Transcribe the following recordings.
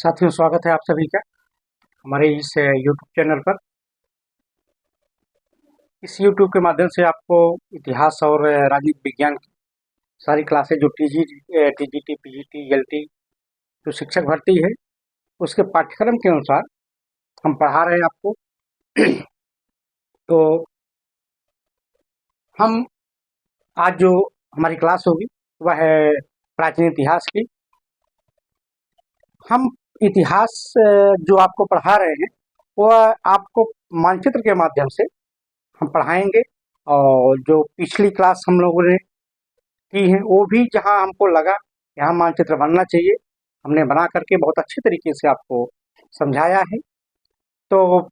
साथियों, स्वागत है आप सभी का हमारे इस यूट्यूब चैनल पर। इस यूट्यूब के माध्यम से आपको इतिहास और राजनीति विज्ञान की सारी क्लासेज जो टीजीटी, पीजीटी, एलटी जो शिक्षक भर्ती है उसके पाठ्यक्रम के अनुसार हम पढ़ा रहे हैं आपको। तो हम आज जो हमारी क्लास होगी वह है प्राचीन इतिहास की। हम इतिहास जो आपको पढ़ा रहे हैं वह आपको मानचित्र के माध्यम से हम पढ़ाएंगे। और जो पिछली क्लास हम लोगों ने की है वो भी जहां हमको लगा यहाँ मानचित्र बनना चाहिए, हमने बना करके बहुत अच्छे तरीके से आपको समझाया है। तो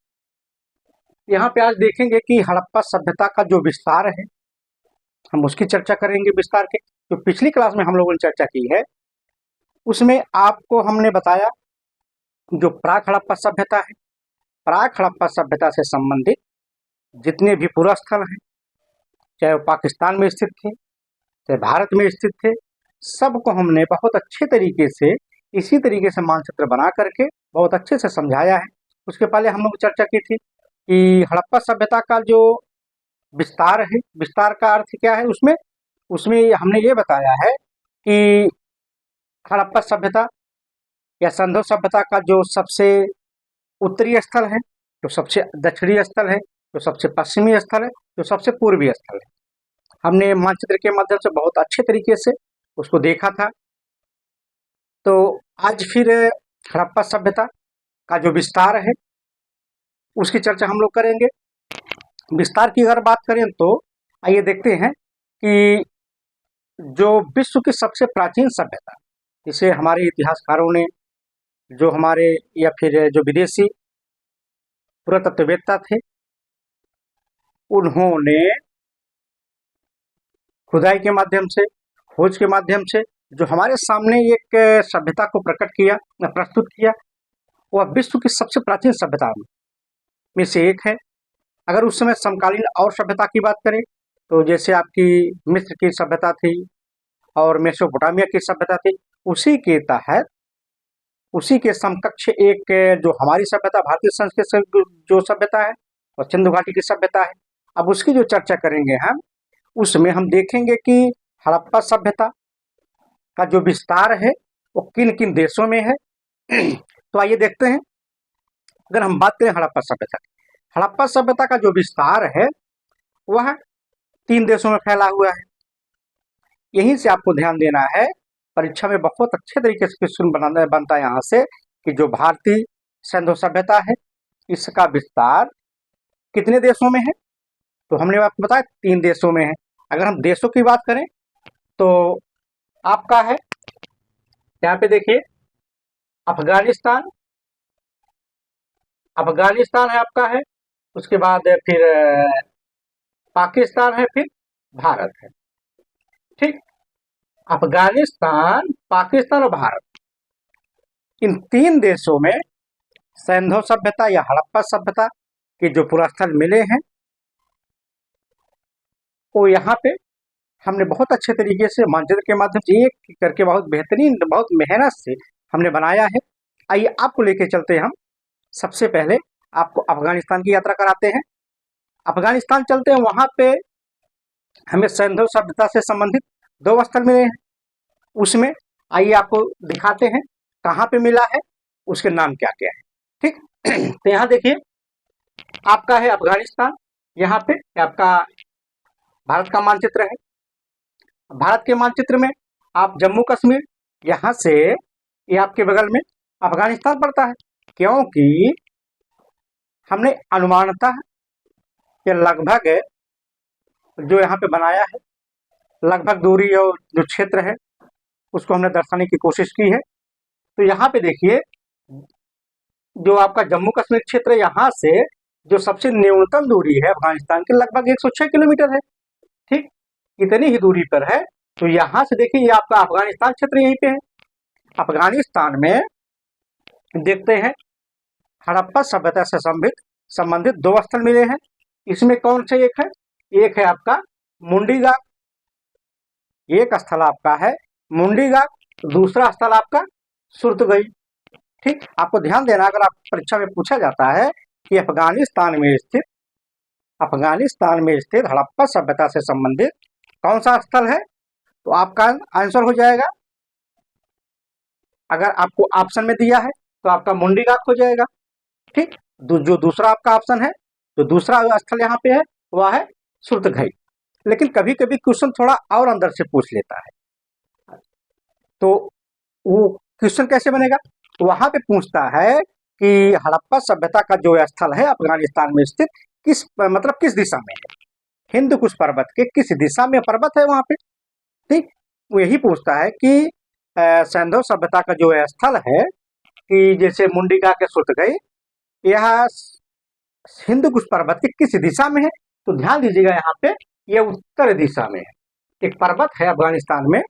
यहाँ पे आज देखेंगे कि हड़प्पा सभ्यता का जो विस्तार है हम उसकी चर्चा करेंगे विस्तार के। जो पिछली क्लास में हम लोगों ने चर्चा की है उसमें आपको हमने बताया जो प्राक हड़प्पा सभ्यता है, प्राक हड़प्पा सभ्यता से संबंधित जितने भी पुरा स्थल हैं, चाहे वो पाकिस्तान में स्थित थे चाहे भारत में स्थित थे, सबको हमने बहुत अच्छे तरीके से इसी तरीके से मानचित्र बना करके बहुत अच्छे से समझाया है। उसके पहले हम लोग चर्चा की थी कि हड़प्पा सभ्यता का जो विस्तार है, विस्तार का अर्थ क्या है, उसमें उसमें हमने ये बताया है कि हड़प्पा सभ्यता या सिंधु सभ्यता का जो सबसे उत्तरी स्थल है, जो सबसे दक्षिणी स्थल है, जो सबसे पश्चिमी स्थल है, जो सबसे पूर्वी स्थल है, हमने मानचित्र के माध्यम से बहुत अच्छे तरीके से उसको देखा था। तो आज फिर हड़प्पा सभ्यता का जो विस्तार है उसकी चर्चा हम लोग करेंगे। विस्तार की अगर बात करें तो आइए देखते हैं कि जो विश्व की सबसे प्राचीन सभ्यता, जिसे हमारे इतिहासकारों ने, जो हमारे या फिर जो विदेशी पुरातत्ववेत्ता थे, उन्होंने खुदाई के माध्यम से, खोज के माध्यम से जो हमारे सामने एक सभ्यता को प्रस्तुत किया, वह विश्व की सबसे प्राचीन सभ्यता में से एक है। अगर उस समय समकालीन और सभ्यता की बात करें तो जैसे आपकी मिस्र की सभ्यता थी और मेसोपोटामिया की सभ्यता थी, उसी के तहत उसी के समकक्ष एक जो हमारी सभ्यता, भारतीय संस्कृति जो सभ्यता है और सिंधु घाटी की सभ्यता है। अब उसकी जो चर्चा करेंगे हम, उसमें हम देखेंगे कि हड़प्पा सभ्यता का जो विस्तार है वो किन किन देशों में है। तो आइए देखते हैं। अगर हम बात करें हड़प्पा सभ्यता की, हड़प्पा सभ्यता का जो विस्तार है वह 3 देशों में फैला हुआ है। यहीं से आपको ध्यान देना है, परीक्षा में बहुत अच्छे तरीके से क्वेश्चन बनता है यहाँ से कि जो भारतीय सिंधु सभ्यता है इसका विस्तार कितने देशों में है। तो हमने आपको बताया 3 देशों में है। अगर हम देशों की बात करें तो आपका है, यहाँ पे देखिए, अफगानिस्तान, अफगानिस्तान है आपका है, उसके बाद फिर पाकिस्तान है, फिर भारत है। ठीक, अफगानिस्तान, पाकिस्तान और भारत, इन 3 देशों में सिंधु सभ्यता या हड़प्पा सभ्यता के जो पुरास्थल मिले हैं वो यहाँ पे हमने बहुत अच्छे तरीके से मानचित्र के माध्यम से एक करके बहुत बेहतरीन, बहुत मेहनत से हमने बनाया है। आइए आपको लेके चलते हैं। हम सबसे पहले आपको अफगानिस्तान की यात्रा कराते हैं। अफगानिस्तान चलते हैं, वहां पे हमें सिंधु सभ्यता से संबंधित 2 स्थल मिले हैं। उसमें आइए आपको दिखाते हैं कहाँ पे मिला है, उसके नाम क्या क्या है। ठीक, तो यहाँ देखिए आपका है अफगानिस्तान, यहाँ पे आपका भारत का मानचित्र है। भारत के मानचित्र में आप जम्मू कश्मीर, यहाँ से ये आपके बगल में अफगानिस्तान पड़ता है, क्योंकि हमने अनुमानतः ये लगभग जो यहाँ पे बनाया है, लगभग दूरी और जो क्षेत्र है उसको हमने दर्शाने की कोशिश की है। तो यहाँ पे देखिए जो आपका जम्मू कश्मीर क्षेत्र, यहाँ से जो सबसे न्यूनतम दूरी है अफगानिस्तान की, लगभग 106 किलोमीटर है। ठीक, इतनी ही दूरी पर है। तो यहाँ से देखिए ये आपका अफगानिस्तान क्षेत्र यहीं पे है। अफगानिस्तान में देखते हैं हड़प्पा सभ्यता से संबंधित 2 स्थल मिले हैं। इसमें कौन से एक है आपका मुंडीगाग, एक स्थल आपका है मुंडीगाग, दूसरा स्थल आपका सुरतगई। ठीक, आपको ध्यान देना, अगर आप परीक्षा में पूछा जाता है कि अफगानिस्तान में स्थित हड़प्पा सभ्यता से संबंधित कौन सा स्थल है, तो आपका आंसर हो जाएगा, अगर आपको ऑप्शन में दिया है तो आपका मुंडी घाट हो जाएगा। ठीक, जो दूसरा आपका ऑप्शन है, जो दूसरा स्थल यहाँ पे है वह है सुरतघई। लेकिन कभी कभी क्वेश्चन थोड़ा और अंदर से पूछ लेता है, तो वो क्वेश्चन कैसे बनेगा, वहां पे पूछता है कि हड़प्पा सभ्यता का जो स्थल है अफगानिस्तान में स्थित किस दिशा में है, हिंद कुश पर्वत के किस दिशा में पर्वत है वहां पे। ठीक, वो यही पूछता है कि सैंधव सभ्यता का जो स्थल है कि जैसे मुंडिका के सुरतघई, यह हिंद कुश पर्वत के किस दिशा में है, तो ध्यान दीजिएगा यहाँ पे ये उत्तर दिशा में है। एक पर्वत है अफगानिस्तान में,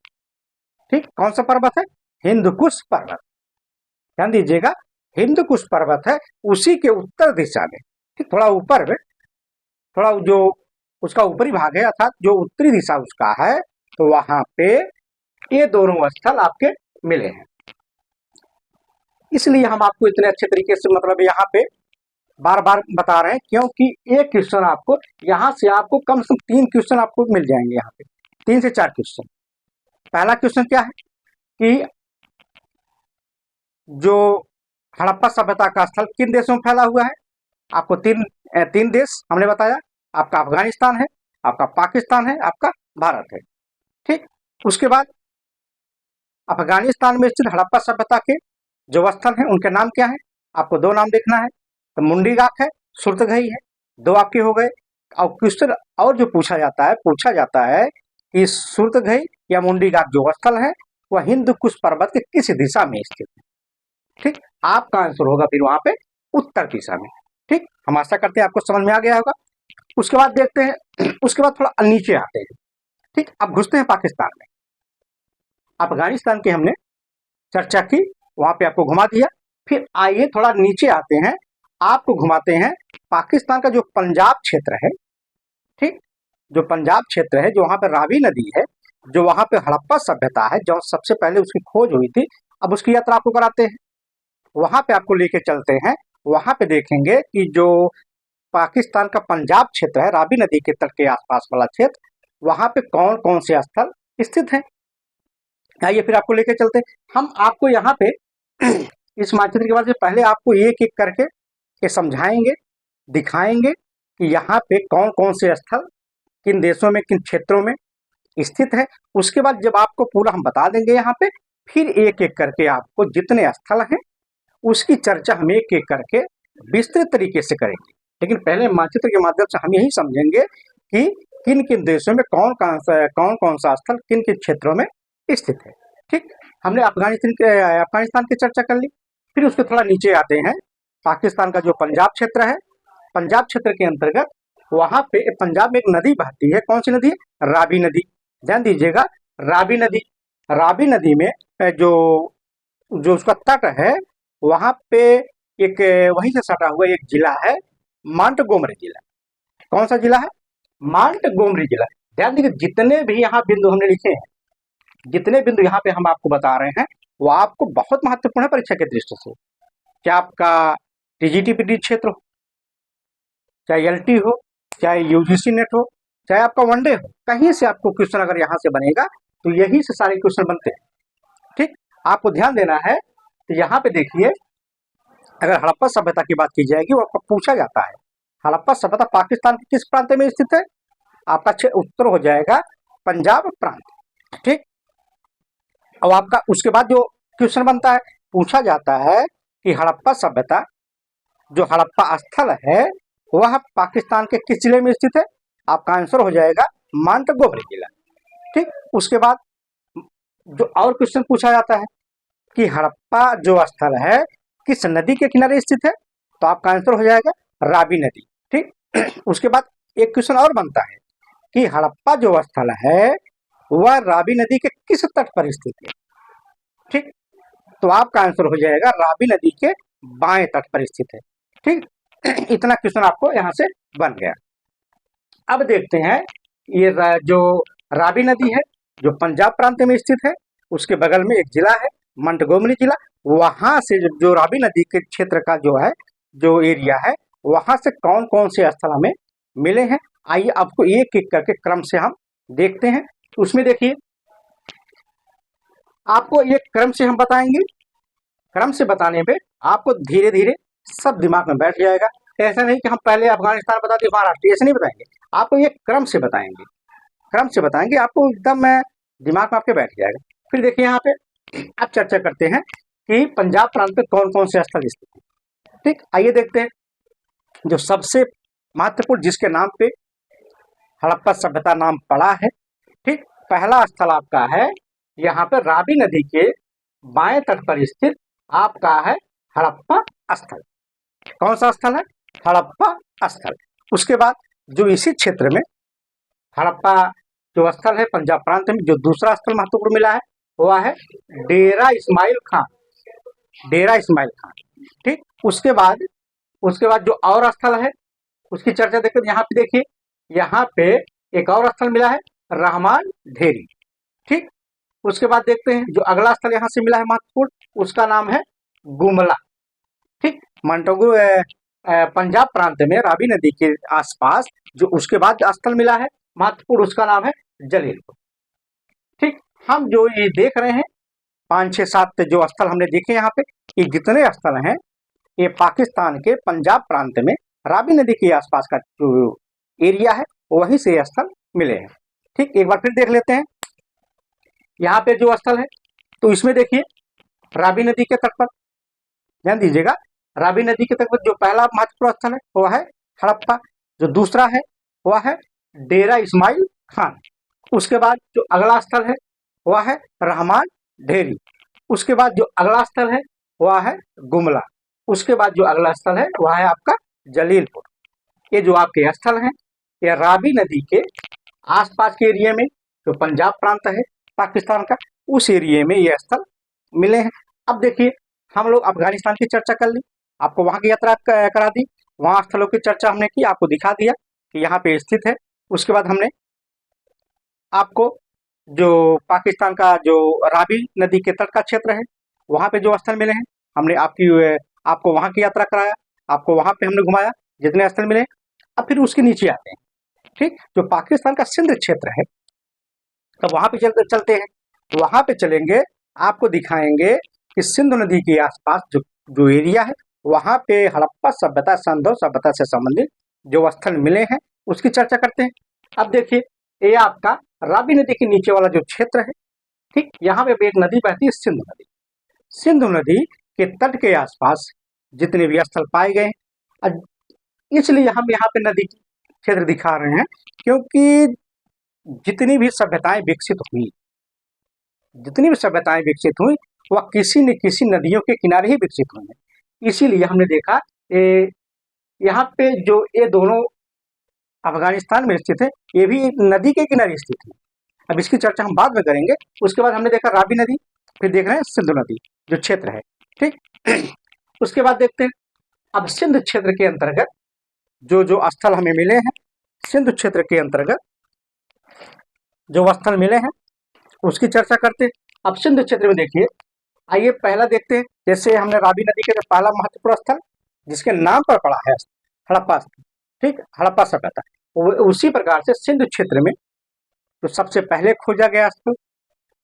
ठीक, कौन सा पर्वत है, हिंदकुश पर्वत, ध्यान दीजिएगा हिंदकुश पर्वत है, उसी के उत्तर दिशा में, ठीक, थोड़ा ऊपर में, थोड़ा जो उसका ऊपरी भाग है अर्थात जो उत्तरी दिशा उसका है, तो वहां पे ये दोनों स्थल आपके मिले हैं। इसलिए हम आपको इतने अच्छे तरीके से मतलब यहाँ पे बार बार बता रहे हैं, क्योंकि एक क्वेश्चन आपको यहाँ से आपको कम से कम 3 क्वेश्चन आपको मिल जाएंगे, यहाँ पे 3 से 4 क्वेश्चन। पहला क्वेश्चन क्या है कि जो हड़प्पा सभ्यता का स्थल किन देशों में फैला हुआ है, आपको तीन देश हमने बताया, आपका अफगानिस्तान है, आपका पाकिस्तान है, आपका भारत है। ठीक, उसके बाद अफगानिस्तान में स्थित हड़प्पा सभ्यता के जो स्थल हैं उनके नाम क्या है, आपको 2 नाम देखना है, तो मुंडी घाट है, सुरतघई है, 2 आपके हो गए। और क्वेश्चन और जो पूछा जाता है कि सुरतघई या मुंडी घाट जो स्थल है वह हिंद कुश पर्वत के किस दिशा में स्थित है। ठीक, आपका आंसर होगा फिर वहां पे उत्तर दिशा में। ठीक, हम आशा करते हैं आपको समझ में आ गया होगा। उसके बाद देखते हैं, उसके बाद थोड़ा नीचे आते हैं। ठीक, अब घुसते हैं पाकिस्तान में। अफगानिस्तान की हमने चर्चा की, वहां पे आपको घुमा दिया, फिर आइए थोड़ा नीचे आते हैं, आपको घुमाते हैं पाकिस्तान का जो पंजाब क्षेत्र है। ठीक, जो पंजाब क्षेत्र है, जो वहां पे रावी नदी है, जो वहां पे हड़प्पा सभ्यता है, जो सबसे पहले उसकी खोज हुई थी, अब उसकी यात्रा आपको कराते हैं, वहां पे आपको लेके चलते हैं। वहां पे देखेंगे कि जो पाकिस्तान का पंजाब क्षेत्र है, रावी नदी के तट के आसपास वाला क्षेत्र, वहां पे कौन कौन से स्थल स्थित हैं। आइए फिर आपको लेके चलते हैं। हम आपको यहाँ पे इस मानचित्र के बाद से पहले आपको एक एक करके ये समझाएंगे, दिखाएंगे कि यहाँ पे कौन कौन से स्थल किन देशों में, किन क्षेत्रों में स्थित है। उसके बाद जब आपको पूरा हम बता देंगे यहाँ पे, फिर एक एक करके आपको जितने स्थल हैं उसकी चर्चा हम एक एक करके विस्तृत तरीके से करेंगे। लेकिन पहले मानचित्र के माध्यम से हम यही समझेंगे कि किन किन देशों में कौन कौन सा स्थल किन किन क्षेत्रों में स्थित है। ठीक, हमने अफगानिस्तान की चर्चा कर ली, फिर उसके थोड़ा नीचे आते हैं। पाकिस्तान का जो पंजाब क्षेत्र है, पंजाब क्षेत्र के अंतर्गत वहां पे पंजाब में एक नदी बहती है, कौन सी नदी है, रावी नदी। ध्यान दीजिएगा, रावी नदी में जो जो उसका तट है, वहां पे एक वहीं से सटा हुआ एक जिला है, मांटगोमरी जिला। कौन सा जिला है, मांटगोमरी जिला। ध्यान दीजिए, जितने भी यहाँ बिंदु हमने लिखे हैं, जितने बिंदु यहाँ पे हम आपको बता रहे हैं, वो आपको बहुत महत्वपूर्ण है परीक्षा के दृष्टि से। क्या आपका टीजीटी क्षेत्र हो, चाहे एलटी हो, चाहे यूजीसी नेट हो, चाहे आपका वनडे हो, कहीं से आपको क्वेश्चन अगर यहाँ से बनेगा तो यही से सारे क्वेश्चन बनते हैं। ठीक, आपको ध्यान देना है। तो यहाँ पे देखिए, अगर हड़प्पा सभ्यता की बात की जाएगी, वो आपको पूछा जाता है हड़प्पा सभ्यता पाकिस्तान के किस प्रांत में स्थित है, आपका उत्तर हो जाएगा पंजाब प्रांत। ठीक, और आपका उसके बाद जो क्वेश्चन बनता है, पूछा जाता है कि हड़प्पा सभ्यता जो हड़प्पा स्थल है वह पाकिस्तान के किस जिले में स्थित है, आपका आंसर हो जाएगा मांटगोमरी जिला। ठीक, उसके बाद जो और क्वेश्चन पूछा जाता है कि हड़प्पा जो स्थल है किस नदी के किनारे स्थित है, तो आपका आंसर हो जाएगा रावी नदी। ठीक, उसके बाद एक क्वेश्चन और बनता है कि हड़प्पा जो स्थल है वह रावी नदी के किस तट पर स्थित है। ठीक, तो आपका आंसर हो जाएगा रावी नदी के बाएं तट पर स्थित है। ठीक, इतना क्वेश्चन आपको यहां से बन गया। अब देखते हैं, ये जो रावी नदी है जो पंजाब प्रांत में स्थित है, उसके बगल में एक जिला है मांटगोमरी जिला, वहां से जो रावी नदी के क्षेत्र का जो है, जो एरिया है, वहां से कौन कौन से स्थल हमें मिले हैं, आइए आपको एक एक करके क्रम से हम देखते हैं। तो उसमें देखिए, आपको एक क्रम से हम बताएंगे, क्रम से बताने पे आपको धीरे धीरे सब दिमाग में बैठ जाएगा। ऐसा नहीं कि हम पहले अफगानिस्तान बता दें, महाराष्ट्र, ऐसे नहीं बताएंगे, आपको ये क्रम से बताएंगे, क्रम से बताएंगे, आपको एकदम दिमाग में आपके बैठ जाएगा। फिर देखिए यहाँ पे अब चर्चा करते हैं कि पंजाब प्रांत में कौन कौन से स्थल स्थित हैं। ठीक, आइए देखते हैं। जो सबसे महत्वपूर्ण, जिसके नाम पे हड़प्पा सभ्यता नाम पड़ा है, ठीक, पहला स्थल आपका है यहाँ पे रावी नदी के बाएं तट पर स्थित आपका है हड़प्पा स्थल। कौन सा स्थल है? हड़प्पा स्थल। उसके बाद जो इसी क्षेत्र में हड़प्पा जो स्थल है पंजाब प्रांत में, जो दूसरा स्थल महत्वपूर्ण मिला है वह है डेरा इस्माइल खान, डेरा इस्माइल खान। ठीक, उसके बाद जो और स्थल है उसकी चर्चा देखते, यहाँ पे देखिए, यहाँ पे एक और स्थल मिला है रहमान ढेरी। ठीक, उसके बाद देखते हैं जो अगला स्थल यहाँ से मिला है महत्वपूर्ण, उसका नाम है गुमला। ठीक, मंटोगु पंजाब प्रांत में रावी नदी के आसपास जो उसके बाद स्थल मिला है महत्वपूर्ण, उसका नाम है जलीलपुर। ठीक, हम जो ये देख रहे हैं 5, 6, 7 जो स्थल हमने देखे यहाँ पे, ये जितने स्थल हैं ये पाकिस्तान के पंजाब प्रांत में रावी नदी के आसपास का जो एरिया है वहीं से ये स्थल मिले हैं। ठीक, एक बार फिर देख लेते हैं यहाँ पे जो स्थल है, तो इसमें देखिए रावी नदी के तट पर, ध्यान दीजिएगा, रावी नदी के तट पर जो पहला महत्वपूर्ण स्थल है वह है हड़प्पा, जो दूसरा है वह है डेरा इस्माइल खान, उसके बाद जो अगला स्थल है वह है रहमान ढेरी, उसके बाद जो अगला स्थल है वह है गुमला, उसके बाद जो अगला स्थल है वह है आपका जलीलपुर। ये जो आपके स्थल हैं ये रावी नदी के आसपास के एरिया में, जो पंजाब प्रांत है पाकिस्तान का, उस एरिया में ये स्थल मिले हैं। अब देखिए, हम लोग अफगानिस्तान की चर्चा कर ली, आपको वहां की यात्रा करा दी, वहां स्थलों की चर्चा हमने की, आपको दिखा दिया कि यहाँ पे स्थित है। उसके बाद हमने आपको जो पाकिस्तान का जो रावी नदी के तट का क्षेत्र है वहां पे जो स्थल मिले हैं, हमने आपको वहां की यात्रा कराया, आपको वहां पे हमने घुमाया जितने स्थल मिले। अब फिर उसके नीचे आते हैं, ठीक, जो पाकिस्तान का सिंध क्षेत्र है, तो वहां पे चलते हैं, वहां पे चलेंगे, आपको दिखाएंगे कि सिंधु नदी के आसपास जो एरिया है वहां पे हड़प्पा सभ्यता, संधो सभ्यता से संबंधित जो स्थल मिले हैं उसकी चर्चा करते हैं। अब देखिए, ये आपका रावी नदी के नीचे वाला जो क्षेत्र है, ठीक, यहाँ पे एक नदी बहती है सिंधु नदी। सिंधु नदी के तट के आसपास जितने भी स्थल पाए गए, इसलिए हम यहाँ पे नदी क्षेत्र दिखा रहे हैं, क्योंकि जितनी भी सभ्यताएं विकसित हुई, जितनी भी सभ्यताएं विकसित हुई वह किसी न किसी नदियों के किनारे ही विकसित हुई है। इसीलिए हमने देखा यहाँ पे जो ये दोनों अफगानिस्तान में स्थित है, ये भी एक नदी के किनारे स्थित है। अब इसकी चर्चा हम बाद में करेंगे। उसके बाद हमने देखा रावी नदी, फिर देख रहे हैं सिंधु नदी जो क्षेत्र है, ठीक। उसके बाद देखते हैं अब सिंध क्षेत्र के अंतर्गत जो जो स्थल हमें मिले हैं, सिंध क्षेत्र के अंतर्गत जो स्थल मिले हैं उसकी चर्चा करते हैं। अब सिंध क्षेत्र में देखिए, आइए पहला देखते हैं, जैसे हमने रावी नदी के पहला महत्वपूर्ण स्थल जिसके नाम पर पड़ा है हड़प्पा, ठीक, हड़प्पा सभ्यता, उसी प्रकार से सिंध क्षेत्र में जो सबसे पहले खोजा गया स्थल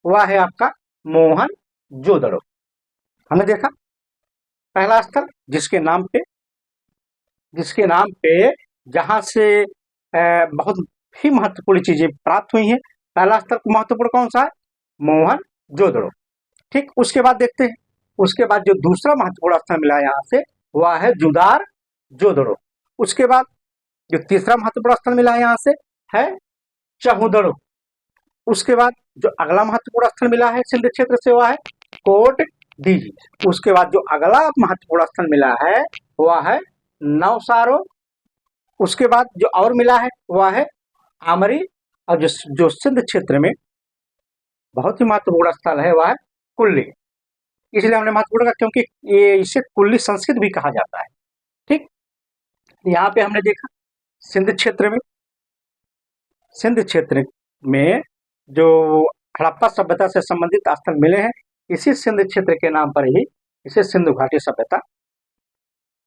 वह है आपका मोहनजोदड़ो। हमने देखा पहला स्थल जिसके नाम पे जहां से बहुत ही महत्वपूर्ण चीजें प्राप्त हुई हैं। पहला स्थल महत्वपूर्ण कौन सा है? मोहनजोदड़ो। ठीक, उसके बाद देखते हैं, उसके बाद जो दूसरा महत्वपूर्ण स्थल मिला यहाँ से वह है जुदार जोदड़ो। उसके बाद जो तीसरा महत्वपूर्ण स्थल मिला है यहाँ से है चहुदड़ो। उसके बाद जो अगला महत्वपूर्ण स्थल मिला है सिंध क्षेत्र से वह है कोट डीजी। उसके बाद जो अगला महत्वपूर्ण स्थल मिला है वह है नवसारो। उसके बाद जो और मिला है वह है आमरी, और जो सिंध क्षेत्र में बहुत ही महत्वपूर्ण स्थल है वह है कुल्ली। इसलिए हमने महत्वपूर्ण कहा क्योंकि ये इसे कुल्ली संस्कृत भी कहा जाता है। ठीक, यहाँ पे हमने देखा सिंध क्षेत्र में जो हड़प्पा सभ्यता से संबंधित स्थल मिले हैं, इसी सिंध क्षेत्र के नाम पर ही इसे सिंधु घाटी सभ्यता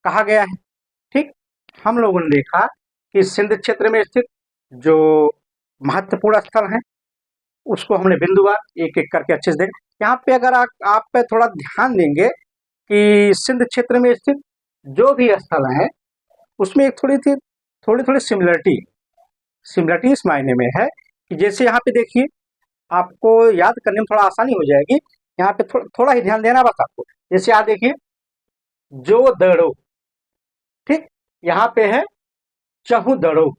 कहा गया है। ठीक, हम लोगों ने देखा कि सिंध क्षेत्र में स्थित जो महत्वपूर्ण स्थल हैं उसको हमने बिंदुवार एक एक करके अच्छे से देख। यहाँ पे अगर आप पे थोड़ा ध्यान देंगे कि सिंध क्षेत्र में स्थित जो भी स्थल हैं उसमें एक थोड़ी सिमिलरिटी इस मायने में है कि जैसे यहाँ पे देखिए, आपको याद करने में थोड़ा आसानी हो जाएगी। यहाँ पे थोड़ा ही ध्यान देना बस आपको। जैसे आप देखिए, जो दड़ो, ठीक, यहाँ पे है चहु दड़ो,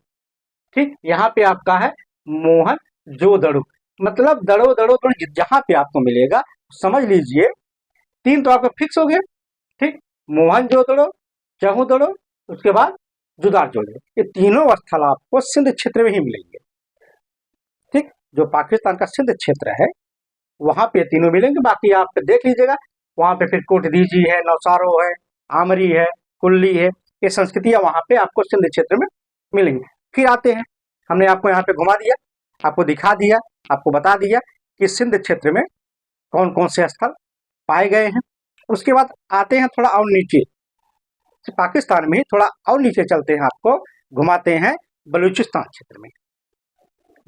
ठीक, यहाँ पे आपका है मोहन जो दड़ो। मतलब दड़ो दड़ो तो जहां पे आपको मिलेगा समझ लीजिए 3 तो आपका फिक्स हो गया। ठीक, मोहन जो दड़ो, चहु दड़ो, उसके बाद जुदार जोड़ो, ये तीनों स्थल आपको सिंध क्षेत्र में ही मिलेंगे। ठीक, जो पाकिस्तान का सिंध क्षेत्र है वहां पे तीनों मिलेंगे। बाकी आप देख लीजिएगा, वहां पे फिर कोटदीजी है, नौसारो है, आमरी है, कुल्ली है, ये संस्कृतियां वहां पे आपको सिंध क्षेत्र में मिलेंगी। फिर आते हैं, हमने आपको यहाँ पे घुमा दिया, आपको दिखा दिया, आपको बता दिया कि सिंध क्षेत्र में कौन कौन से स्थल पाए गए हैं। उसके बाद आते हैं थोड़ा और नीचे, पाकिस्तान में ही थोड़ा और नीचे चलते हैं, आपको घुमाते हैं बलूचिस्तान क्षेत्र में।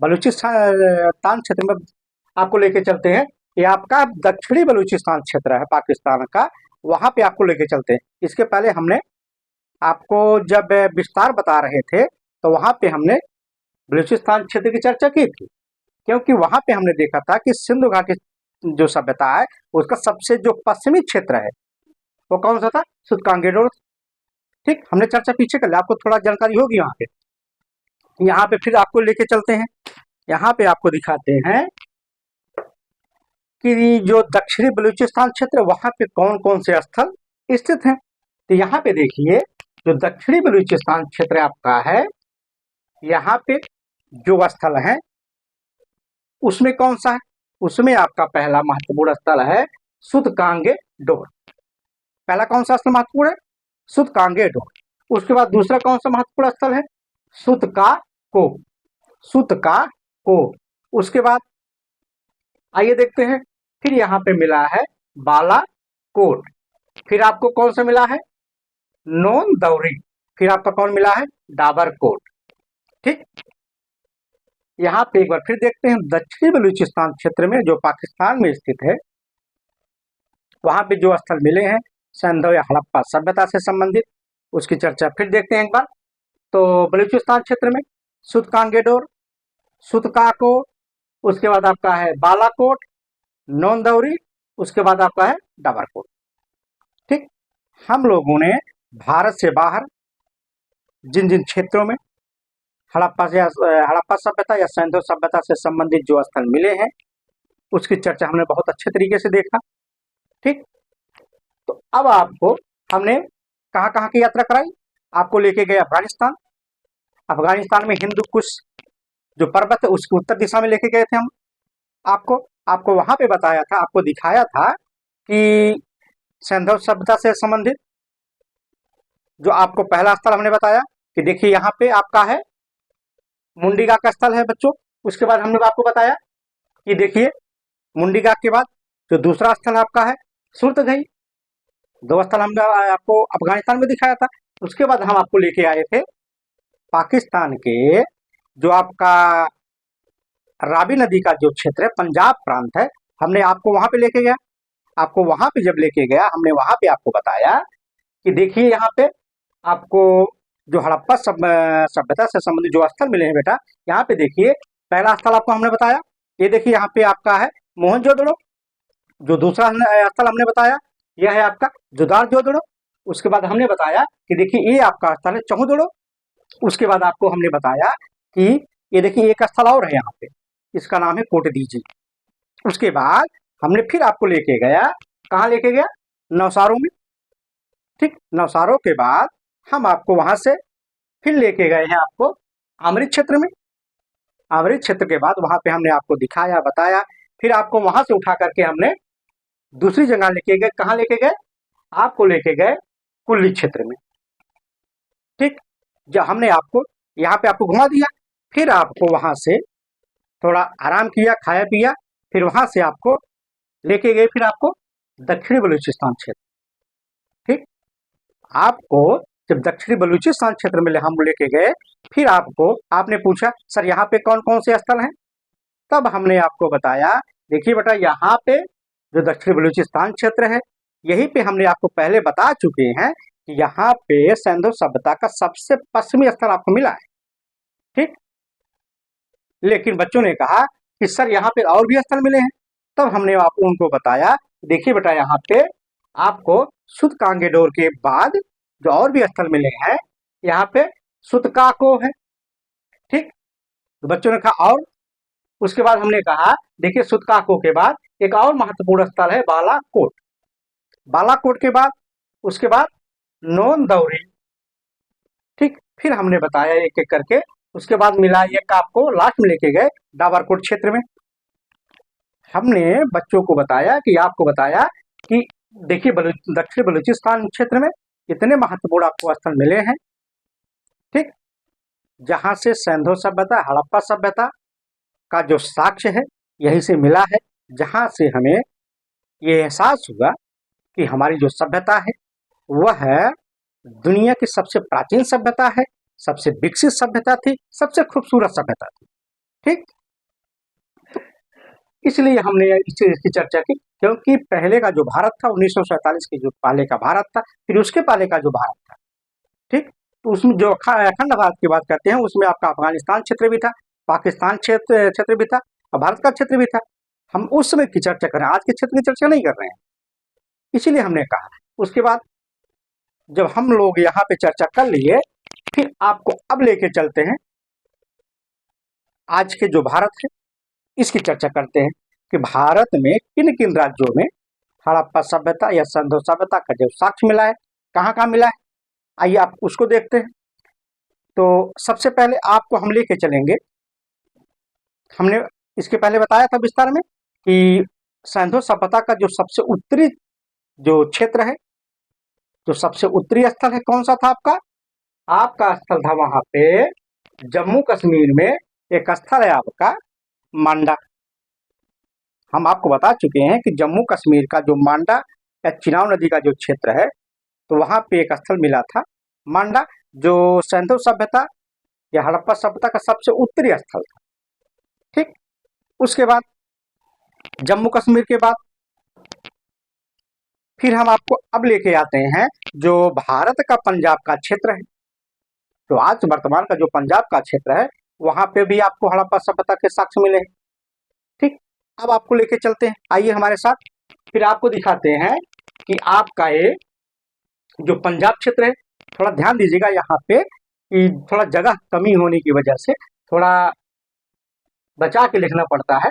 बलूचिस्तान क्षेत्र में आपको लेके चलते हैं, ये आपका दक्षिणी बलूचिस्तान क्षेत्र है पाकिस्तान का, वहां पे आपको लेके चलते हैं। इसके पहले हमने आपको जब विस्तार बता रहे थे तो वहां पे हमने बलूचिस्तान क्षेत्र की चर्चा की थी, क्योंकि वहां पे हमने देखा था कि सिंधु घाटी जो सभ्यता है उसका सबसे जो पश्चिमी क्षेत्र है वो कौन सा था, सुतकांगेडोर। ठीक, हमने चर्चा पीछे कर लिया, आपको थोड़ा जानकारी होगी यहाँ पे। यहाँ पे फिर आपको लेके चलते हैं, यहाँ पे आपको दिखाते हैं कि जो दक्षिणी बलूचिस्तान क्षेत्र वहां पे कौन कौन से स्थल स्थित हैं। तो यहाँ पे देखिए, जो दक्षिणी बलूचिस्तान क्षेत्र आपका है, यहाँ पे जो स्थल है उसमें कौन सा है, उसमें आपका पहला महत्वपूर्ण स्थल है सुतकांगेडोर। पहला कौन सा स्थल महत्वपूर्ण है, सुतकांगेडोर। उसके बाद दूसरा कौन सा महत्वपूर्ण स्थल है, सुतकाको, सुतकाको। उसके बाद आइए देखते हैं, फिर यहाँ पे मिला है बालाकोट, फिर आपको कौन सा मिला है, नोन दौरी, फिर आपका कौन मिला है, डाबरकोट। ठीक, यहाँ पे एक बार फिर देखते हैं दक्षिणी बलूचिस्तान क्षेत्र में जो पाकिस्तान में स्थित है, वहां पे जो स्थल मिले हैं सिंधु या हड़प्पा सभ्यता से संबंधित, उसकी चर्चा फिर देखते हैं एक बार। तो बलूचिस्तान क्षेत्र में सुतकांगेडोर, सुतकाको, उसके बाद आपका है बालाकोट, नौंदौरी, उसके बाद आपका है डाबरकोट। ठीक, हम लोगों ने भारत से बाहर जिन जिन क्षेत्रों में हड़प्पा सभ्यता या सिंधु सभ्यता से संबंधित जो स्थल मिले हैं उसकी चर्चा हमने बहुत अच्छे तरीके से देखा। ठीक, तो अब आपको हमने कहाँ कहाँ की यात्रा कराई, आपको लेके गए अफगानिस्तान। अफगानिस्तान में हिंदू कुश जो पर्वत है उसकी उत्तर दिशा में लेके गए थे हम आपको वहां पे बताया था, आपको दिखाया था कि सिंधु सभ्यता से संबंधित जो आपको पहला स्थल हमने बताया कि देखिए यहाँ पे आपका है मुंडीगा का स्थल है बच्चों। उसके बाद हमने आपको बताया कि देखिए मुंडीगा के बाद जो दूसरा स्थल आपका है सुरतगई। 2 स्थल हमने आपको अफगानिस्तान में दिखाया था। उसके बाद हम आपको लेके आए थे पाकिस्तान के जो आपका रावी नदी का जो क्षेत्र है, पंजाब प्रांत है, हमने आपको वहां पे लेके गया। आपको वहां पे जब लेके गया हमने वहां पे आपको बताया कि देखिए यहाँ पे आपको जो हड़प्पा सभ्यता से संबंधित जो स्थल मिले हैं बेटा, यहाँ पे देखिए पहला स्थल आपको हमने बताया, ये देखिए यहाँ पे आपका है मोहनजोदड़ो। जो दूसरा स्थल हमने बताया यह है आपका जुदारजोदड़ो। उसके बाद हमने बताया कि देखिए ये आपका स्थल है चहुदड़ो। उसके बाद आपको हमने बताया कि ये देखिए एक स्थल और है यहाँ पे, इसका नाम है कोटदीजी। उसके बाद हमने फिर आपको लेके गया, कहाँ लेके गया, नौसारो में। ठीक, नौसारो के बाद हम आपको वहां से फिर लेके गए हैं आपको आमरी क्षेत्र में। आमरी क्षेत्र के बाद वहां पे हमने आपको दिखाया, बताया, फिर आपको वहां से उठा करके हमने दूसरी जगह लेके गए। कहाँ लेके गए, आपको लेके गए कुल्ली क्षेत्र में। ठीक, जब हमने आपको यहाँ पे आपको घुमा दिया, फिर आपको वहां से थोड़ा आराम किया, खाया पिया, फिर वहां से आपको लेके गए फिर आपको दक्षिणी बलूचिस्तान क्षेत्र। आपको जब दक्षिणी बलूचिस्तान क्षेत्र में हम लेके गए, फिर आपने पूछा सर यहाँ पे कौन कौन से स्थल हैं, तब हमने आपको बताया देखिए बेटा यहाँ पे जो दक्षिणी बलूचिस्तान क्षेत्र है, यहीं पे हमने आपको पहले बता चुके हैं कि यहाँ पे सिंधु सभ्यता का सबसे पश्चिमी स्थल आपको मिला है। ठीक, लेकिन बच्चों ने कहा कि सर यहाँ पे और भी स्थल मिले हैं, तब हमने आपको उनको बताया देखिए बेटा यहाँ पे आपको सुतकांगेडोर के बाद जो और भी स्थल मिले हैं, यहाँ पे सुतकाको है। ठीक, तो बच्चों ने कहा और उसके बाद हमने कहा देखिए सुतकाको के बाद एक और महत्वपूर्ण स्थल है बालाकोट। बालाकोट के बाद उसके बाद नोंदौरी। ठीक, फिर हमने बताया एक एक करके, उसके बाद मिला एक आपको लास्ट में लेके गए डाबरकोट क्षेत्र में। हमने बच्चों को बताया कि आपको बताया कि देखिए दक्षिण बलूचिस्तान क्षेत्र में इतने महत्वपूर्ण आपको स्थल मिले हैं। ठीक, जहां से सिंधु सभ्यता हड़प्पा सभ्यता का जो साक्ष्य है यहीं से मिला है, जहां से हमें ये एहसास हुआ कि हमारी जो सभ्यता है वह है दुनिया की सबसे प्राचीन सभ्यता है, सबसे विकसित सभ्यता थी, सबसे खूबसूरत सभ्यता थी। ठीक, इसलिए हमने इसकी चर्चा की, क्योंकि पहले का जो भारत था 1947 के जो पहले का भारत था, फिर उसके पहले का जो भारत था, ठीक, तो उसमें जो अखंड भारत की बात करते हैं उसमें आपका अफगानिस्तान क्षेत्र भी था, पाकिस्तान क्षेत्र भी था और भारत का क्षेत्र भी था। हम उस समय की चर्चा कर रहे हैं, आज के क्षेत्र की चर्चा नहीं कर रहे हैं। इसीलिए हमने कहा उसके बाद जब हम लोग यहाँ पे चर्चा कर लिए, फिर आपको अब लेके चलते हैं आज के जो भारत है इसकी चर्चा करते हैं कि भारत में किन किन राज्यों में हड़प्पा सभ्यता या सिंधु सभ्यता का जो साक्ष्य मिला है, कहाँ कहाँ मिला है, आइए आप उसको देखते हैं। तो सबसे पहले आपको हम लेके चलेंगे, हमने इसके पहले बताया था विस्तार में कि सिंधु सभ्यता का जो सबसे उत्तरी जो क्षेत्र है, जो सबसे उत्तरी स्थल है कौन सा था आपका स्थल था वहां पे जम्मू कश्मीर में एक स्थल है आपका मांडा। हम आपको बता चुके हैं कि जम्मू कश्मीर का जो मांडा या चिनाब नदी का जो क्षेत्र है, तो वहां पे एक स्थल मिला था मांडा, जो सिंधु सभ्यता या हड़प्पा सभ्यता का सबसे उत्तरी स्थल था। ठीक, उसके बाद जम्मू कश्मीर के बाद फिर हम आपको अब लेके आते हैं जो भारत का पंजाब का क्षेत्र है, तो आज वर्तमान का जो पंजाब का क्षेत्र है वहां पे भी आपको हड़प्पा सभ्यता के साक्ष्य मिले हैं। ठीक, अब आपको लेके चलते हैं, आइए हमारे साथ, फिर आपको दिखाते हैं कि आपका ये जो पंजाब क्षेत्र है, थोड़ा ध्यान दीजिएगा यहाँ पे कि थोड़ा जगह कमी होने की वजह से थोड़ा बचा के लिखना पड़ता है।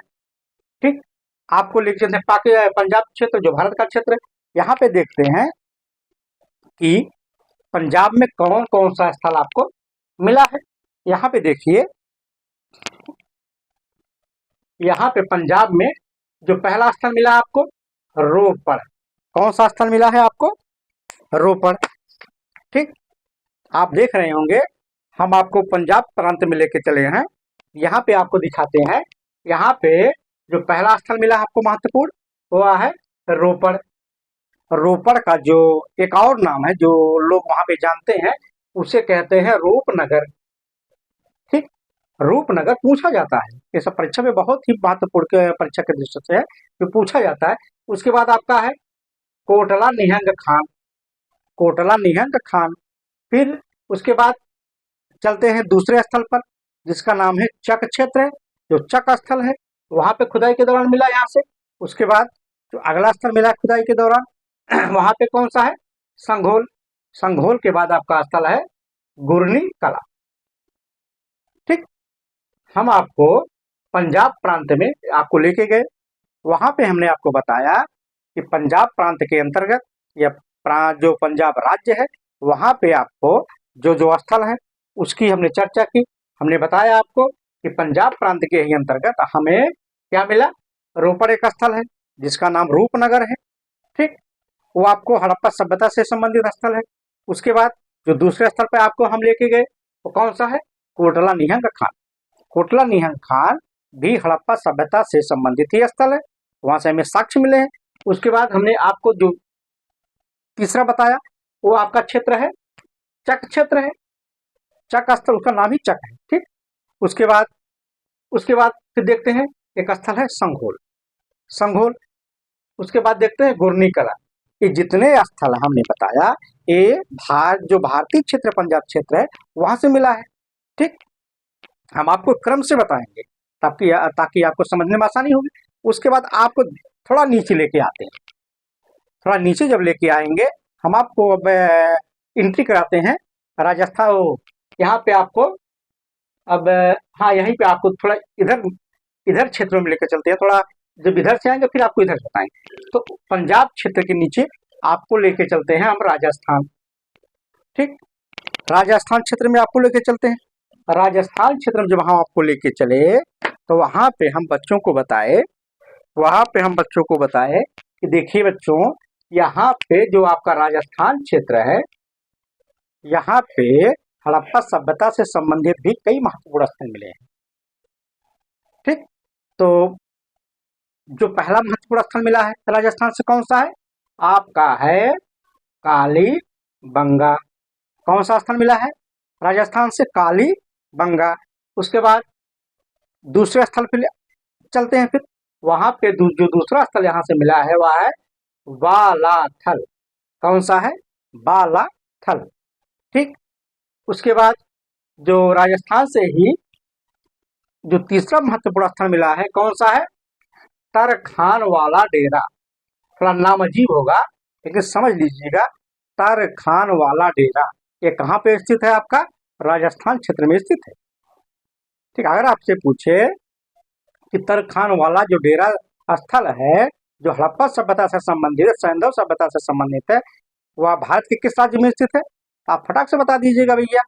ठीक, आपको लिख चलते हैं पंजाब क्षेत्र जो भारत का क्षेत्र है, यहाँ पे देखते हैं कि पंजाब में कौन कौन सा स्थल आपको मिला है। यहाँ पे देखिए, यहाँ पे पंजाब में जो पहला स्थल मिला आपको रोपड़। कौन सा स्थल मिला है आपको? रोपड़। ठीक, आप देख रहे होंगे हम आपको पंजाब प्रांत में लेके चले हैं, यहाँ पे आपको दिखाते हैं, यहाँ पे जो पहला स्थल मिला आपको महत्वपूर्ण वो है रोपड़। रोपड़ का जो एक और नाम है जो लोग वहां पे जानते हैं, उसे कहते हैं रूपनगर। ठीक, रूपनगर पूछा जाता है, ये सब परीक्षा में बहुत ही महत्वपूर्ण परीक्षा के दृष्टि से है, जो पूछा जाता है। उसके बाद आपका है कोटला निहंग खान। कोटला निहंग खान। फिर उसके बाद चलते हैं दूसरे स्थल पर जिसका नाम है चक क्षेत्र है, जो चक स्थल है वहां पे खुदाई के दौरान मिला यहाँ से। उसके बाद जो अगला स्थल मिला खुदाई के दौरान वहां पे कौन सा है? संघोल। संघोल के बाद आपका स्थल है गुरनी कला। ठीक, हम आपको पंजाब प्रांत में आपको लेके गए, वहां पे हमने आपको बताया कि पंजाब प्रांत के अंतर्गत या जो पंजाब राज्य है वहां पे आपको जो जो स्थल है उसकी हमने चर्चा की। हमने बताया आपको कि पंजाब प्रांत के ही अंतर्गत हमें क्या मिला? रोपड़ एक स्थल है जिसका नाम रूपनगर है। ठीक, वो आपको हड़प्पा सभ्यता से संबंधित स्थल है। उसके बाद जो दूसरे स्थल पर आपको हम लेके गए वो कौन सा है? कोटला निहंग खान। कोटला निहंग खान भी हड़प्पा सभ्यता से संबंधित ही स्थल है, वहां से हमें साक्ष्य मिले हैं। उसके बाद हमने आपको जो तीसरा बताया वो आपका क्षेत्र है चक क्षेत्र है, चक स्थल उसका नाम ही चक है। ठीक, उसके बाद फिर देखते हैं एक स्थल है संघोल, संघोल। उसके बाद देखते हैं गुरनी कला। ये जितने स्थल हमने बताया ये जो भारतीय क्षेत्र पंजाब क्षेत्र है वहां से मिला है। ठीक, हम आपको क्रम से बताएंगे ताकि ताकि आपको समझने में आसानी होगी। उसके बाद आपको थोड़ा नीचे लेके आते हैं, थोड़ा नीचे जब लेके आएंगे हम आपको अब एंट्री कराते हैं राजस्थान। यहाँ पे आपको अब हाँ यहीं पे आपको थोड़ा इधर इधर क्षेत्रों में लेकर चलते हैं। थोड़ा जब इधर से आएंगे फिर आपको इधर से बताएंगे। तो पंजाब क्षेत्र के नीचे आपको लेके चलते हैं हम राजस्थान। ठीक, राजस्थान क्षेत्र में आपको लेके चलते हैं। राजस्थान क्षेत्र में जब हम आपको लेके चले तो वहां पे हम बच्चों को बताए कि देखिए बच्चों, यहाँ पे जो आपका राजस्थान क्षेत्र है यहाँ पे हड़प्पा सभ्यता से संबंधित भी कई महत्वपूर्ण स्थल मिले हैं। ठीक, तो जो पहला महत्वपूर्ण स्थल मिला है राजस्थान से कौन सा है? आपका है कालीबंगा। कौन सा स्थल मिला है राजस्थान से? कालीबंगा। उसके बाद दूसरे स्थल पे चलते हैं। फिर वहां पे जो दूसरा स्थल यहाँ से मिला है वह है बालाथल। कौन सा है? बालाथल। ठीक, उसके बाद जो राजस्थान से ही जो तीसरा महत्वपूर्ण स्थल मिला है कौन सा है? तरखान वाला डेरा। थोड़ा नाम अजीब होगा लेकिन समझ लीजिएगा, तरखान वाला डेरा ये कहाँ पे स्थित है? आपका राजस्थान क्षेत्र में स्थित है। ठीक, अगर आपसे पूछे कि तरखान वाला जो डेरा स्थल है जो हड़प्पा सभ्यता से संबंधित है, सैंधव सभ्यता से संबंधित है, वह भारत के किस राज्य में स्थित है? आप फटाक से बता दीजिएगा भैया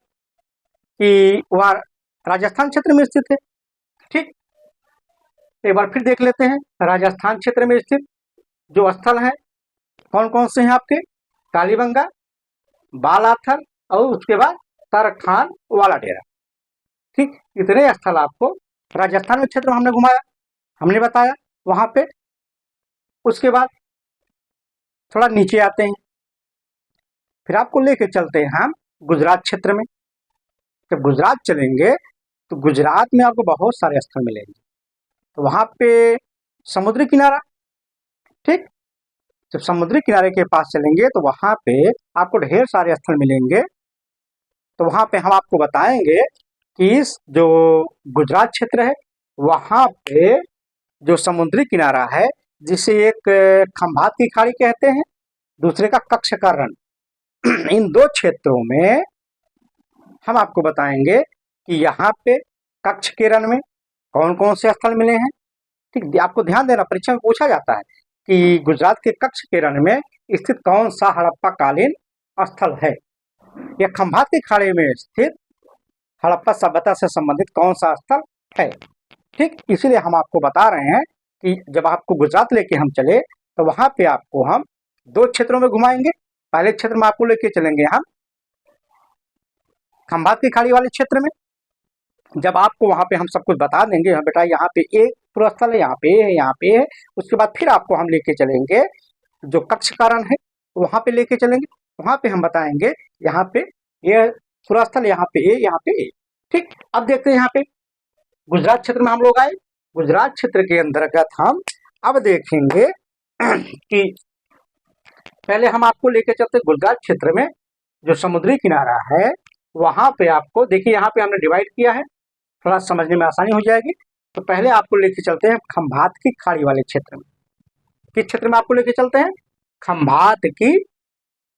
कि वह राजस्थान क्षेत्र में स्थित है। ठीक, एक बार फिर देख लेते हैं राजस्थान क्षेत्र में स्थित जो स्थल है कौन कौन से हैं आपके? कालीबंगा, बालाथल और उसके बाद तरखान वाला डेरा। ठीक, इतने स्थल आपको राजस्थान में क्षेत्र में हमने घुमाया, हमने बताया वहां पे। उसके बाद थोड़ा नीचे आते हैं, फिर आपको लेके चलते हैं हम गुजरात क्षेत्र में। जब गुजरात चलेंगे तो गुजरात में आपको बहुत सारे स्थल मिलेंगे। तो वहां पे समुद्री किनारा। ठीक, जब समुद्री किनारे के पास चलेंगे तो वहां पे आपको ढेर सारे स्थल मिलेंगे। तो वहां पे हम आपको बताएंगे कि इस जो गुजरात क्षेत्र है वहां पे जो समुद्री किनारा है जिसे एक खंभात की खाड़ी कहते हैं, दूसरे का कच्छ का रण, इन दो क्षेत्रों में हम आपको बताएंगे कि यहाँ पे कच्छ के रण में कौन कौन से स्थल मिले हैं। ठीक, आपको ध्यान देना, परीक्षा में पूछा जाता है कि गुजरात के कच्छ के रण में स्थित कौन सा हड़प्पा कालीन स्थल है, या खंभात की खाड़ी में स्थित हड़प्पा सभ्यता से संबंधित कौन सा स्थल है। ठीक, इसीलिए हम आपको बता रहे हैं कि जब आपको गुजरात लेके हम चले तो वहां पे आपको हम दो क्षेत्रों में घुमाएंगे। पहले क्षेत्र में आपको लेके चलेंगे हम खंभात की खाड़ी वाले क्षेत्र में। जब आपको वहां पे हम सब कुछ बता देंगे, हाँ बेटा यहाँ पे एक पूरा स्थल है, यहाँ पे है, यहाँ पे है, उसके बाद फिर आपको हम लेके चलेंगे जो कच्छ का रण है वहां पे लेके चलेंगे। वहां पे हम बताएंगे यहाँ पे ये पूरा स्थल, यहाँ पे ए, यहाँ पे ए। ठीक, अब देखते हैं यहाँ पे गुजरात क्षेत्र में हम लोग आए। गुजरात क्षेत्र के अंतर्गत हम अब देखेंगे कि पहले हम आपको लेके चलते गुजरात क्षेत्र में जो समुद्री किनारा है वहां पे आपको देखिए, यहाँ पे हमने डिवाइड किया है, थोड़ा समझने में आसानी हो जाएगी। तो पहले आपको लेके चलते हैं खंभात की खाड़ी वाले क्षेत्र में। किस क्षेत्र में आपको लेके चलते हैं? खंभात की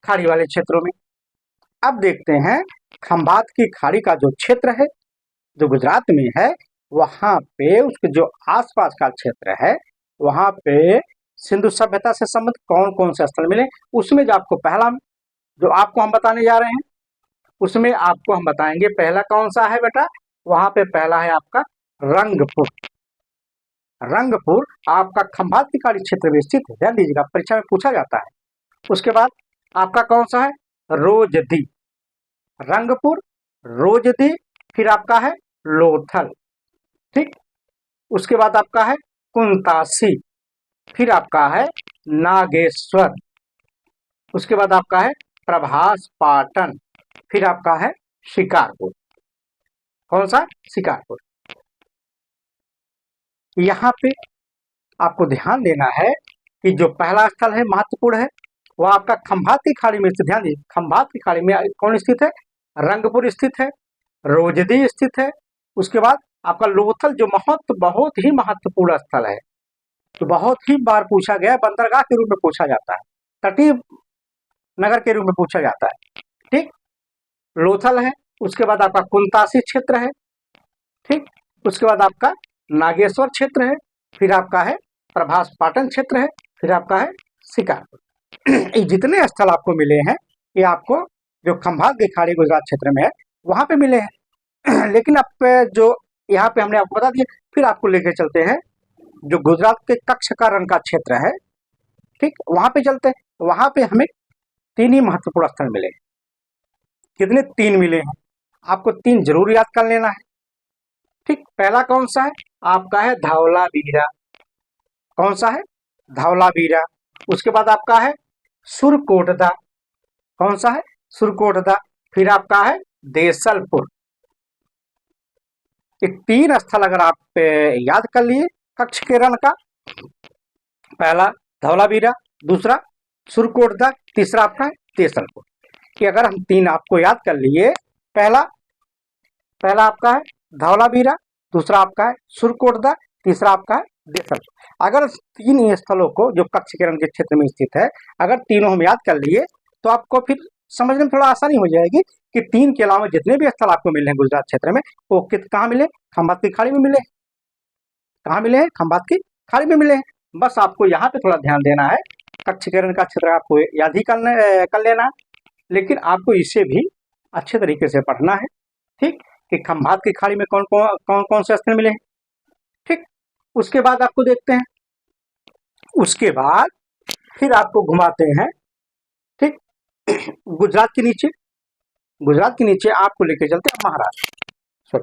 खाड़ी वाले क्षेत्रों में। अब देखते हैं खंभात की खाड़ी का जो क्षेत्र है जो गुजरात में है वहां पे उसके जो आसपास का क्षेत्र है वहां पे सिंधु सभ्यता से संबंधित कौन कौन से स्थल मिले। उसमें जो आपको पहला जो आपको हम बताने जा रहे हैं उसमें आपको हम बताएंगे पहला कौन सा है बेटा? वहां पे पहला है आपका रंगपुर। रंगपुर आपका खंभात की खाड़ी क्षेत्र में स्थित है, ध्यान दीजिएगा, परीक्षा में पूछा जाता है। उसके बाद आपका कौन सा है? रोजदी। रंगपुर, रोजदी, फिर आपका है लोथल। ठीक, उसके बाद आपका है कुंतासी, फिर आपका है नागेश्वर, उसके बाद आपका है प्रभास पाटन, फिर आपका है शिकारपुर। कौन सा? शिकारपुर। यहाँ पे आपको ध्यान देना है कि जो पहला स्थल है महत्वपूर्ण है, वह आपका खंभात की खाड़ी में स्थित। ध्यान दीजिए, खंभात की खाड़ी में कौन स्थित है? रंगपुर स्थित है, रोजदी स्थित है। उसके बाद आपका लोथल जो बहुत ही महत्वपूर्ण स्थल है, तो बहुत ही बार पूछा गया, बंदरगाह के रूप में पूछा जाता है, तटीय नगर के रूप में पूछा जाता है। ठीक, लोथल है। उसके बाद आपका कुंतासी क्षेत्र है। ठीक, उसके बाद आपका नागेश्वर क्षेत्र है, फिर आपका है प्रभास पाटन क्षेत्र है, फिर आपका है शिकारपुर। ये जितने स्थल आपको मिले हैं, ये आपको जो खंभात की खाड़ी गुजरात क्षेत्र में है वहां पे मिले हैं। लेकिन आप जो यहाँ पे हमने आपको बता दिया, फिर आपको लेके चलते हैं जो गुजरात के कच्छ का रण का क्षेत्र है। ठीक, वहां पे चलते हैं। वहां पे हमें 3 ही महत्वपूर्ण स्थल मिले। कितने? 3 मिले हैं। आपको 3 जरूर याद कर लेना है। ठीक, पहला कौन सा है? आपका है धौलावीरा। कौन सा है? धौलावीरा। उसके बाद आपका है सुरकोटदा। कौन सा है? सुरकोटदा। फिर आपका है देसलपुर। ये 3 स्थल अगर आप याद कर लिए कच्छ के रण का, पहला धौलावीरा, दूसरा सुरकोटदा, तीसरा आपका है देसलपुर। कि अगर हम 3 आपको याद कर लिए, पहला आपका है धौलावीरा, दूसरा आपका है सुरकोटदा, तीसरा आपका है देसलपुर। अगर 3 स्थलों को जो कच्छ के रण के क्षेत्र में स्थित है, अगर तीनों हम याद कर लिए तो आपको फिर समझने में थोड़ा आसानी हो जाएगी कि 3 के अलावा जितने भी स्थल आपको मिले हैं गुजरात क्षेत्र में, वो कहाँ मिले? खंभात की खाड़ी में मिले। कहाँ मिले हैं? खंभात की खाड़ी में मिले हैं। बस आपको यहाँ पे थोड़ा ध्यान देना है। कच्छ के रण का क्षेत्र आपको याद ही कर लेना है, लेकिन आपको इसे भी अच्छे तरीके से पढ़ना है। ठीक, कि खंभात की खाड़ी में कौन से स्थल मिले हैं। ठीक, उसके बाद आपको देखते हैं, उसके बाद फिर आपको घुमाते हैं। ठीक, गुजरात के नीचे आपको लेके चलते हैं महाराष्ट्र।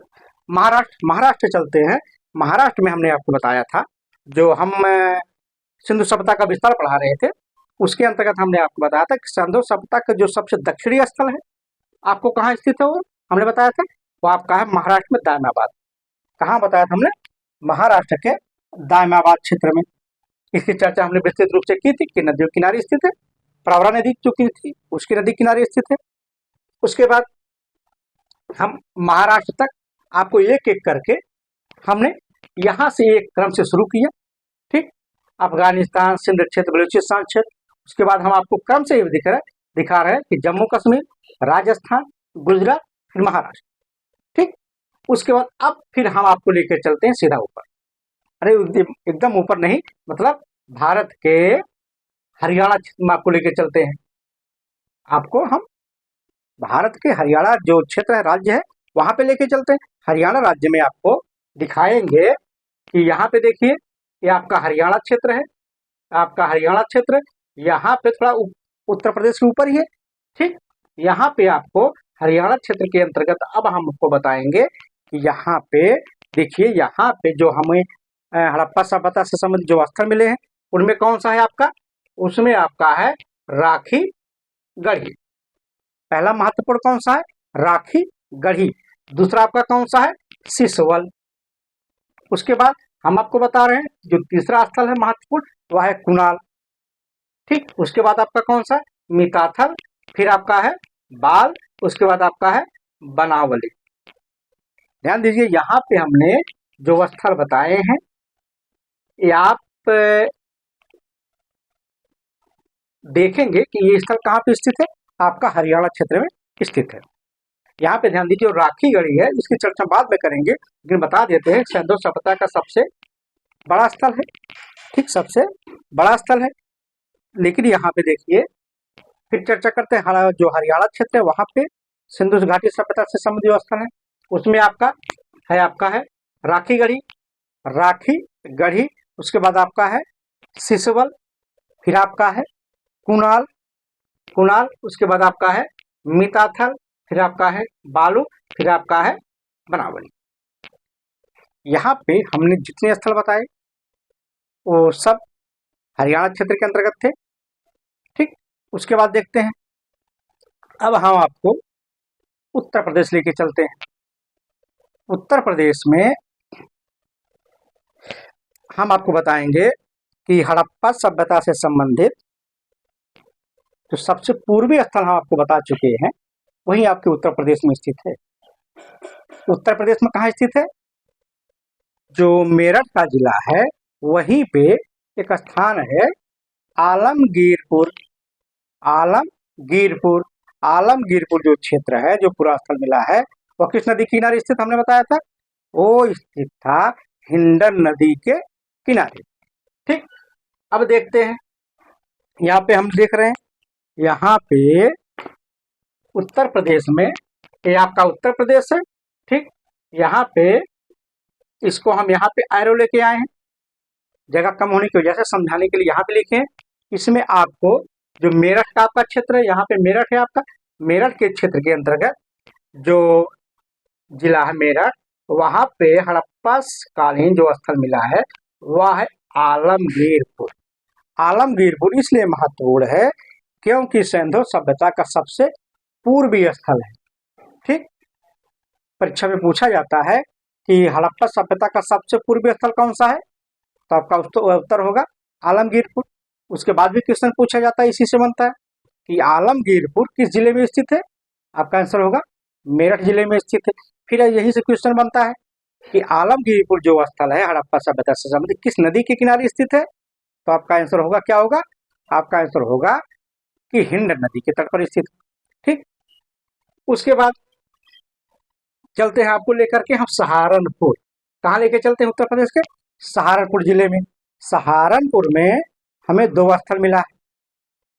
महाराष्ट्र चलते हैं। महाराष्ट्र में हमने आपको बताया था, जो हम सिंधु सभ्यता का विस्तार पढ़ा रहे थे, उसके अंतर्गत हमने आपको बताया था कि सिंधु सभ्यता का जो सबसे दक्षिणी स्थल है, आपको कहाँ स्थित है? वो हमने बताया था, वो आपका है महाराष्ट्र में दायमाबाद। कहाँ बताया था हमने? महाराष्ट्र के दायमाबाद क्षेत्र में। इसकी चर्चा हमने विस्तृत रूप से की थी कि नदियों किनारे स्थित है। प्रवरा नदी जो की थी उसकी नदी किनारे स्थित है। उसके बाद हम महाराष्ट्र तक आपको एक एक करके हमने यहाँ से एक क्रम से शुरू किया। ठीक, अफगानिस्तान, सिंध क्षेत्र, बलूचिस्तान क्षेत्र। उसके बाद हम आपको क्रम से दिखा रहे हैं कि जम्मू कश्मीर, राजस्थान, गुजरात, फिर महाराष्ट्र। ठीक, उसके बाद अब फिर हम आपको लेकर चलते हैं सीधा ऊपर। अरे एकदम ऊपर नहीं, मतलब भारत के हरियाणा क्षेत्र में आपको लेकर चलते हैं। आपको हम भारत के हरियाणा जो क्षेत्र है, राज्य है, वहां पे लेके चलते हैं। हरियाणा राज्य में आपको दिखाएंगे कि यहाँ पे देखिए, ये आपका हरियाणा क्षेत्र है। आपका हरियाणा क्षेत्र यहाँ पे थोड़ा उत्तर प्रदेश के ऊपर ही है। ठीक, यहाँ पे आपको हरियाणा क्षेत्र के अंतर्गत अब हम आपको बताएंगे कि यहाँ पे देखिए, यहाँ पे जो हमें हड़प्पा सभ्यता से संबंधित जो स्थल मिले हैं, उनमें कौन सा है आपका? उसमें आपका है राखी गढ़ी। पहला महत्वपूर्ण कौन सा है? राखी गढ़ी। दूसरा आपका कौन सा है? सिसवल। उसके बाद हम आपको बता रहे हैं जो तीसरा स्थल है महत्वपूर्ण, वह है कुणाल। ठीक, उसके बाद आपका कौन सा है? मिताथल। फिर आपका है बाल। उसके बाद आपका है बनावली। ध्यान दीजिए, यहाँ पे हमने जो स्थल बताए हैं, ये आप देखेंगे कि ये स्थल कहाँ पे स्थित है? आपका हरियाणा क्षेत्र में स्थित है। यहाँ पे ध्यान दीजिए, राखी गढ़ी है, इसकी चर्चा बाद में करेंगे, लेकिन बता देते हैं सिंधु सभ्यता का सबसे बड़ा स्थल है। ठीक, सबसे बड़ा स्थल है। लेकिन यहाँ पे देखिए, फिर चर्चा करते हैं जो हरियाणा क्षेत्र है, वहां पे सिंधु घाटी सभ्यता से संबंधित जो स्थल है, उसमें आपका है राखी गढ़ी। उसके बाद आपका है सिसवल। फिर आपका है कुणाल। उसके बाद आपका है मिताथल। फिर आपका है बालू। फिर आपका है बनावली। यहाँ पे हमने जितने स्थल बताए वो सब हरियाणा क्षेत्र के अंतर्गत थे। ठीक, उसके बाद देखते हैं अब हम आपको उत्तर प्रदेश लेके चलते हैं। उत्तर प्रदेश में हम आपको बताएंगे कि हड़प्पा सभ्यता से संबंधित जो सबसे पूर्वी स्थल हम आपको बता चुके हैं, वही आपके उत्तर प्रदेश में स्थित है। उत्तर प्रदेश में कहाँ स्थित है? जो मेरठ का जिला है वहीं पे एक स्थान है आलमगीरपुर। आलमगीरपुर आलमगीरपुर जो क्षेत्र है, जो पूरा स्थल मिला है, वह किस नदी किनारे स्थित हमने बताया था? वो स्थित था हिंडन नदी के किनारे। ठीक, अब देखते हैं, यहाँ पे हम देख रहे हैं, यहाँ पे उत्तर प्रदेश में, ये आपका उत्तर प्रदेश है। ठीक, यहाँ पे इसको हम यहाँ पे एरो लेके आए हैं, जगह कम होने की वजह से समझाने के लिए यहाँ पे लिखे हैं। इसमें आपको जो मेरठ का आपका क्षेत्र है, यहाँ पे मेरठ है आपका, मेरठ के क्षेत्र के अंतर्गत जो जिला है मेरठ, वहां पे हड़प्पा कालीन जो स्थल मिला है वह है आलमगीरपुर। आलमगीरपुर इसलिए महत्वपूर्ण है क्योंकि सिंधु सभ्यता का सबसे पूर्वी स्थल है। ठीक, परीक्षा में पूछा जाता है कि हड़प्पा सभ्यता का सबसे पूर्वी स्थल कौन सा है, तो आपका उत्तर होगा आलमगीरपुर। उसके बाद भी क्वेश्चन पूछा जाता है, इसी से बनता है कि आलमगीरपुर किस जिले में स्थित है, आपका आंसर होगा मेरठ जिले में स्थित है। फिर यही से क्वेश्चन बनता है कि आलमगीरपुर जो स्थल है हड़प्पा सभ्यता से संबंधित किस नदी के किनारे स्थित है, तो आपका आंसर होगा, क्या होगा? आपका आंसर होगा कि हिंड नदी के तट पर स्थित। ठीक, उसके बाद चलते हैं आपको लेकर के हम सहारनपुर। कहाँ लेके चलते हैं? उत्तर प्रदेश के सहारनपुर जिले में। सहारनपुर में हमें दो स्थल मिला है।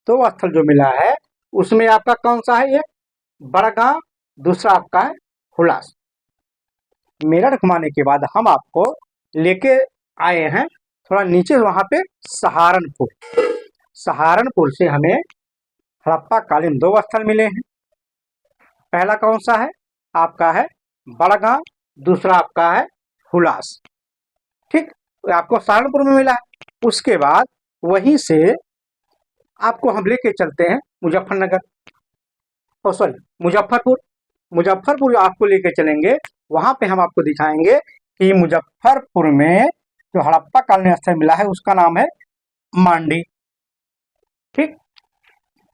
दो स्थल जो मिला है उसमें आपका कौन सा है? ये बड़गांव, दूसरा आपका है हुलास। मेरठ घुमाने के बाद हम आपको लेके आए हैं थोड़ा नीचे, वहां पे सहारनपुर। सहारनपुर से हमें हड़प्पा कालीन दो स्थल मिले हैं। पहला कौन सा है? आपका है बड़गांव, दूसरा आपका है हुलास। ठीक, आपको सहारनपुर में मिला है। उसके बाद वहीं से आपको हम लेके चलते हैं मुजफ्फरनगर, सॉरी मुजफ्फरपुर। मुजफ्फरपुर आपको लेके चलेंगे, वहां पे हम आपको दिखाएंगे कि मुजफ्फरपुर में जो हड़प्पा कालीन स्थल मिला है उसका नाम है मांडी। ठीक,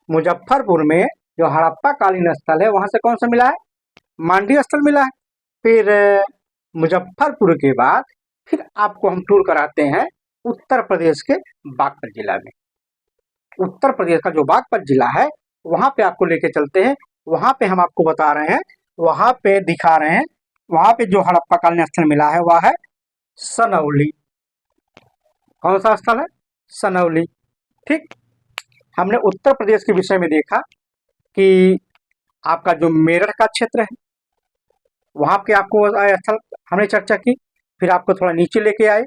मुजफ्फरपुर में जो हड़प्पा कालीन स्थल है वहां से कौन सा मिला है? मांडी स्थल मिला है। फिर मुजफ्फरपुर के बाद फिर आपको हम टूर कराते हैं उत्तर प्रदेश के बागपत जिला में। उत्तर प्रदेश का जो बागपत जिला है वहां पे आपको लेके चलते हैं। वहां पे हम आपको बता रहे हैं, वहां पे दिखा रहे हैं, वहां पे जो हड़प्पा कालीन स्थल मिला है वह है सनौली। कौन सा स्थल है? सनौली। ठीक, हमने उत्तर प्रदेश के विषय में देखा कि आपका जो मेरठ का क्षेत्र है वहां पे आपको स्थल हमने चर्चा की। फिर आपको थोड़ा नीचे लेके आए,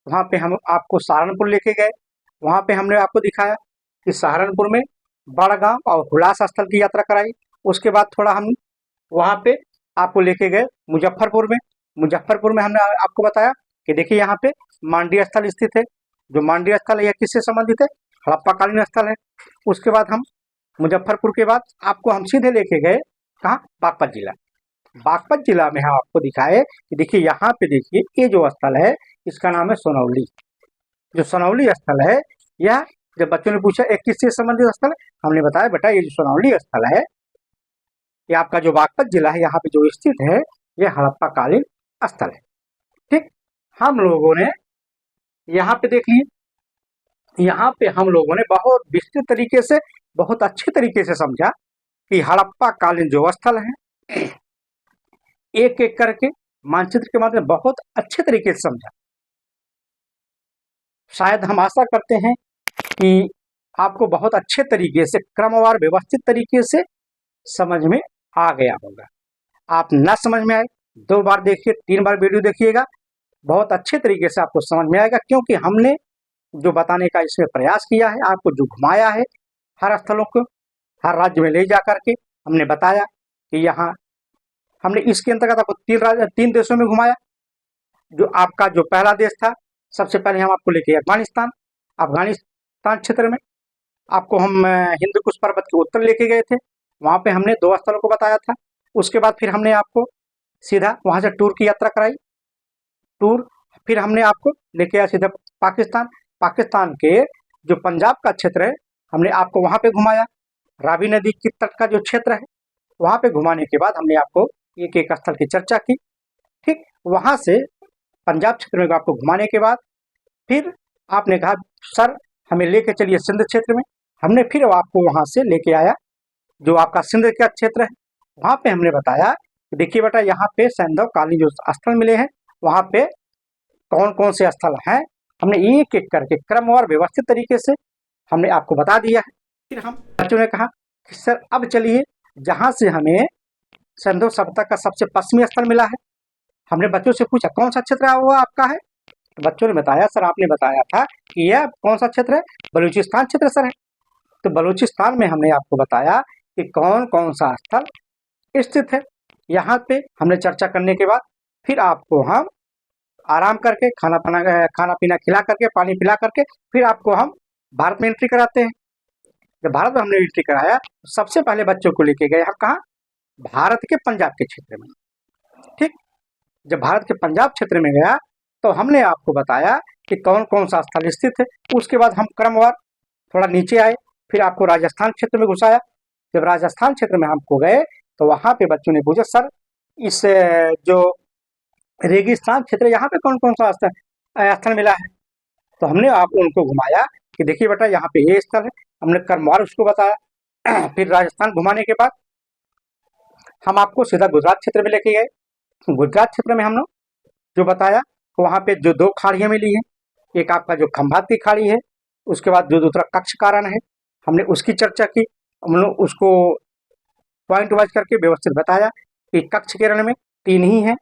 वहां पे हम आपको सहारनपुर लेके गए। वहां पे हमने आपको दिखाया कि सहारनपुर में बड़गांव और हुलास स्थल की यात्रा कराई। उसके बाद थोड़ा हम वहां पे आपको लेके गए मुजफ्फरपुर में। मुजफ्फरपुर में हमने आपको बताया कि देखिए यहाँ पे मांडी स्थल स्थित है। जो मांडी स्थल है यह किससे संबंधित है? हड़प्पा कालीन स्थल है। उसके बाद हम मुजफ्फरपुर के बाद आपको हम सीधे लेके गए कहाँ? बागपत जिला। बागपत जिला में हम आपको दिखाए कि देखिए यहाँ पे देखिए ये जो स्थल है इसका नाम है सोनौली। जो सोनौली स्थल है, यह जब बच्चों ने पूछा एक किससे संबंधित स्थल है, हमने बताया बेटा ये जो सोनौली स्थल है ये आपका जो बागपत जिला है यहाँ पे जो स्थित है ये हड़प्पा कालीन स्थल है। ठीक, हम लोगों ने यहाँ पे देख लिए, यहाँ पे हम लोगों ने बहुत विस्तृत तरीके से, बहुत अच्छे तरीके से समझा कि हड़प्पा कालीन जो स्थल है एक एक करके मानचित्र के माध्यम बहुत अच्छे तरीके से समझा। शायद हम आशा करते हैं कि आपको बहुत अच्छे तरीके से क्रमवार व्यवस्थित तरीके से समझ में आ गया होगा। आप ना समझ में आए 2 बार देखिए, 3 बार वीडियो देखिएगा, बहुत अच्छे तरीके से आपको समझ में आएगा। क्योंकि हमने जो बताने का इसमें प्रयास किया है, आपको जो घुमाया है हर स्थलों को, हर राज्य में ले जा करके हमने बताया कि यहाँ हमने इसके अंतर्गत आपको 3 देशों में घुमाया। जो आपका जो पहला देश था, सबसे पहले हम आपको लेके अफगानिस्तान। अफगानिस्तान क्षेत्र में आपको हम हिंदू कुश पर्वत के उत्तर लेके गए थे, वहाँ पे हमने 2 स्थलों को बताया था। उसके बाद फिर हमने आपको सीधा वहाँ से टूर की यात्रा कराई। टूर फिर हमने आपको लेके आया सीधा पाकिस्तान। पाकिस्तान के जो पंजाब का क्षेत्र है, हमने आपको वहाँ पे घुमाया। रावी नदी की तट का जो क्षेत्र है, वहाँ पे घुमाने के बाद हमने आपको एक-एक स्थल की चर्चा की। ठीक, वहाँ से पंजाब क्षेत्र में आपको घुमाने के बाद फिर आपने कहा सर हमें लेके चलिए सिंध क्षेत्र में। हमने फिर आपको वहाँ से लेके आया जो आपका सिंध का क्षेत्र है। वहाँ पे हमने बताया कि देखिए बेटा यहाँ पे सैंधव कालीन जो स्थल मिले हैं, वहाँ पे कौन कौन से स्थल हैं, हमने एक एक करके क्रमवार व्यवस्थित तरीके से हमने आपको बता दिया है। फिर हम बच्चों ने कहा कि सर अब चलिए जहाँ से हमें सैंधव सभ्यता का सबसे पश्चिमी स्थल मिला है। हमने बच्चों से पूछा कौन सा क्षेत्र हुआ आपका है, तो बच्चों ने बताया सर आपने बताया था कि यह कौन सा क्षेत्र है, बलूचिस्तान क्षेत्र सर है। तो बलूचिस्तान में हमने आपको बताया कि कौन कौन सा स्थल स्थित है। यहाँ पे हमने चर्चा करने के बाद फिर आपको हम आराम करके खाना पीना खिला करके पानी पिला करके फिर आपको हम भारत में एंट्री कराते हैं। जब भारत में हमने एंट्री कराया तो सबसे पहले बच्चों को लेके गए हम कहाँ, भारत के पंजाब के क्षेत्र में। ठीक, जब भारत के पंजाब क्षेत्र में गया तो हमने आपको बताया कि कौन कौन सा स्थल स्थित है। उसके बाद हम क्रमवार थोड़ा नीचे आए, फिर आपको राजस्थान क्षेत्र में घुसाया। जब राजस्थान क्षेत्र में हमको गए तो वहाँ पे बच्चों ने पूछा सर इस जो रेगिस्तान क्षेत्र यहाँ पे कौन कौन सा स्थल मिला है। तो हमने आप उनको घुमाया कि देखिए बेटा यहाँ पे ये स्थल है, हमने क्रमवार उसको बताया। फिर राजस्थान घुमाने के बाद हम आपको सीधा गुजरात क्षेत्र में लेके गए। गुजरात क्षेत्र में हमने जो बताया वहाँ पे जो 2 खाड़ियाँ मिली हैं, एक आपका जो खंभात की खाड़ी है, उसके बाद जो दूसरा कच्छ कारण है, हमने उसकी चर्चा की। हमने उसको पॉइंट वाइज करके व्यवस्थित बताया कि कच्छ केरल में 3 ही हैं,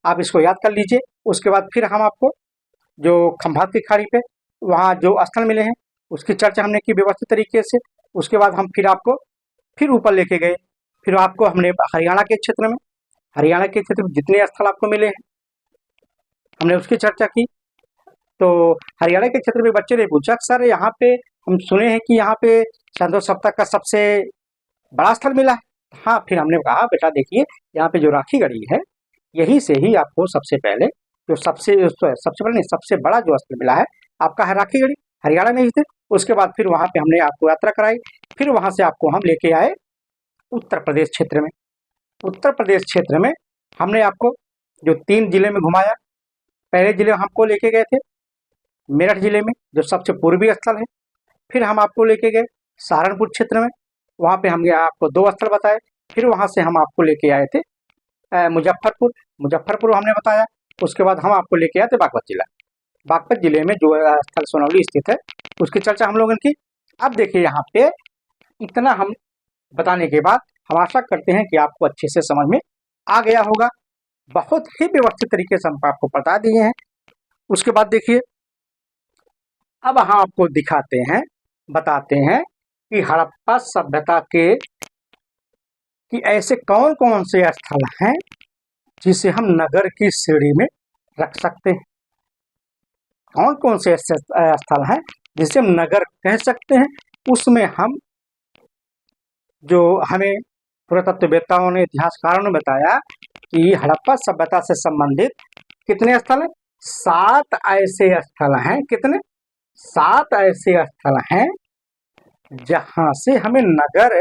आप इसको याद कर लीजिए। उसके बाद फिर हम आपको जो खंभात की खाड़ी पे वहाँ जो स्थल मिले हैं उसकी चर्चा हमने की व्यवस्थित तरीके से। उसके बाद हम फिर आपको फिर ऊपर लेके गए। फिर आपको हमने हरियाणा के क्षेत्र में जितने स्थल आपको मिले हैं हमने उसकी चर्चा की। तो हरियाणा के क्षेत्र में बच्चे ने पूछा सर यहाँ पे हम सुने हैं कि यहाँ पे सैंधव सभ्यता का सबसे बड़ा स्थल मिला है। हाँ, फिर हमने कहा बेटा देखिए यहाँ पे जो राखी गढ़ी है यहीं से ही आपको सबसे पहले जो सबसे पहले नहीं सबसे बड़ा जो स्थल मिला है आपका है राखी गढ़ी, हरियाणा में ही थे। उसके बाद फिर वहाँ पे हमने आपको यात्रा कराई। फिर वहाँ से आपको हम लेके आए उत्तर प्रदेश क्षेत्र में। उत्तर प्रदेश क्षेत्र में हमने आपको जो 3 जिले में घुमाया। पहले जिले हमको लेके गए थे मेरठ जिले में जो सबसे पूर्वी स्थल है। फिर हम आपको लेके गए सहारनपुर क्षेत्र में, वहाँ पे हमने आपको 2 स्थल बताए। फिर वहाँ से हम आपको लेके आए थे मुजफ्फरपुर हमने बताया। उसके बाद हम आपको लेके आए थे बागपत जिला। बागपत जिले में जो स्थल सोनौली स्थित है उसकी चर्चा हम लोगों की। अब देखिए यहाँ पे इतना हम बताने के बाद हम आशा करते हैं कि आपको अच्छे से समझ में आ गया होगा। बहुत ही व्यवस्थित तरीके से हम आपको बता दिए हैं। उसके बाद देखिए अब हम आपको दिखाते हैं बताते हैं कि हड़प्पा सभ्यता के कि ऐसे कौन कौन से स्थल हैं जिसे हम नगर की श्रेणी में रख सकते हैं। कौन कौन से ऐसे स्थल हैं जिसे हम नगर कह सकते हैं। उसमें हम जो हमें पुरातत्ववेत्ताओं ने इतिहासकारों ने बताया कि हड़प्पा सभ्यता से संबंधित कितने स्थल हैं, 7 ऐसे स्थल हैं। कितने, 7 ऐसे स्थल हैं जहां से हमें नगर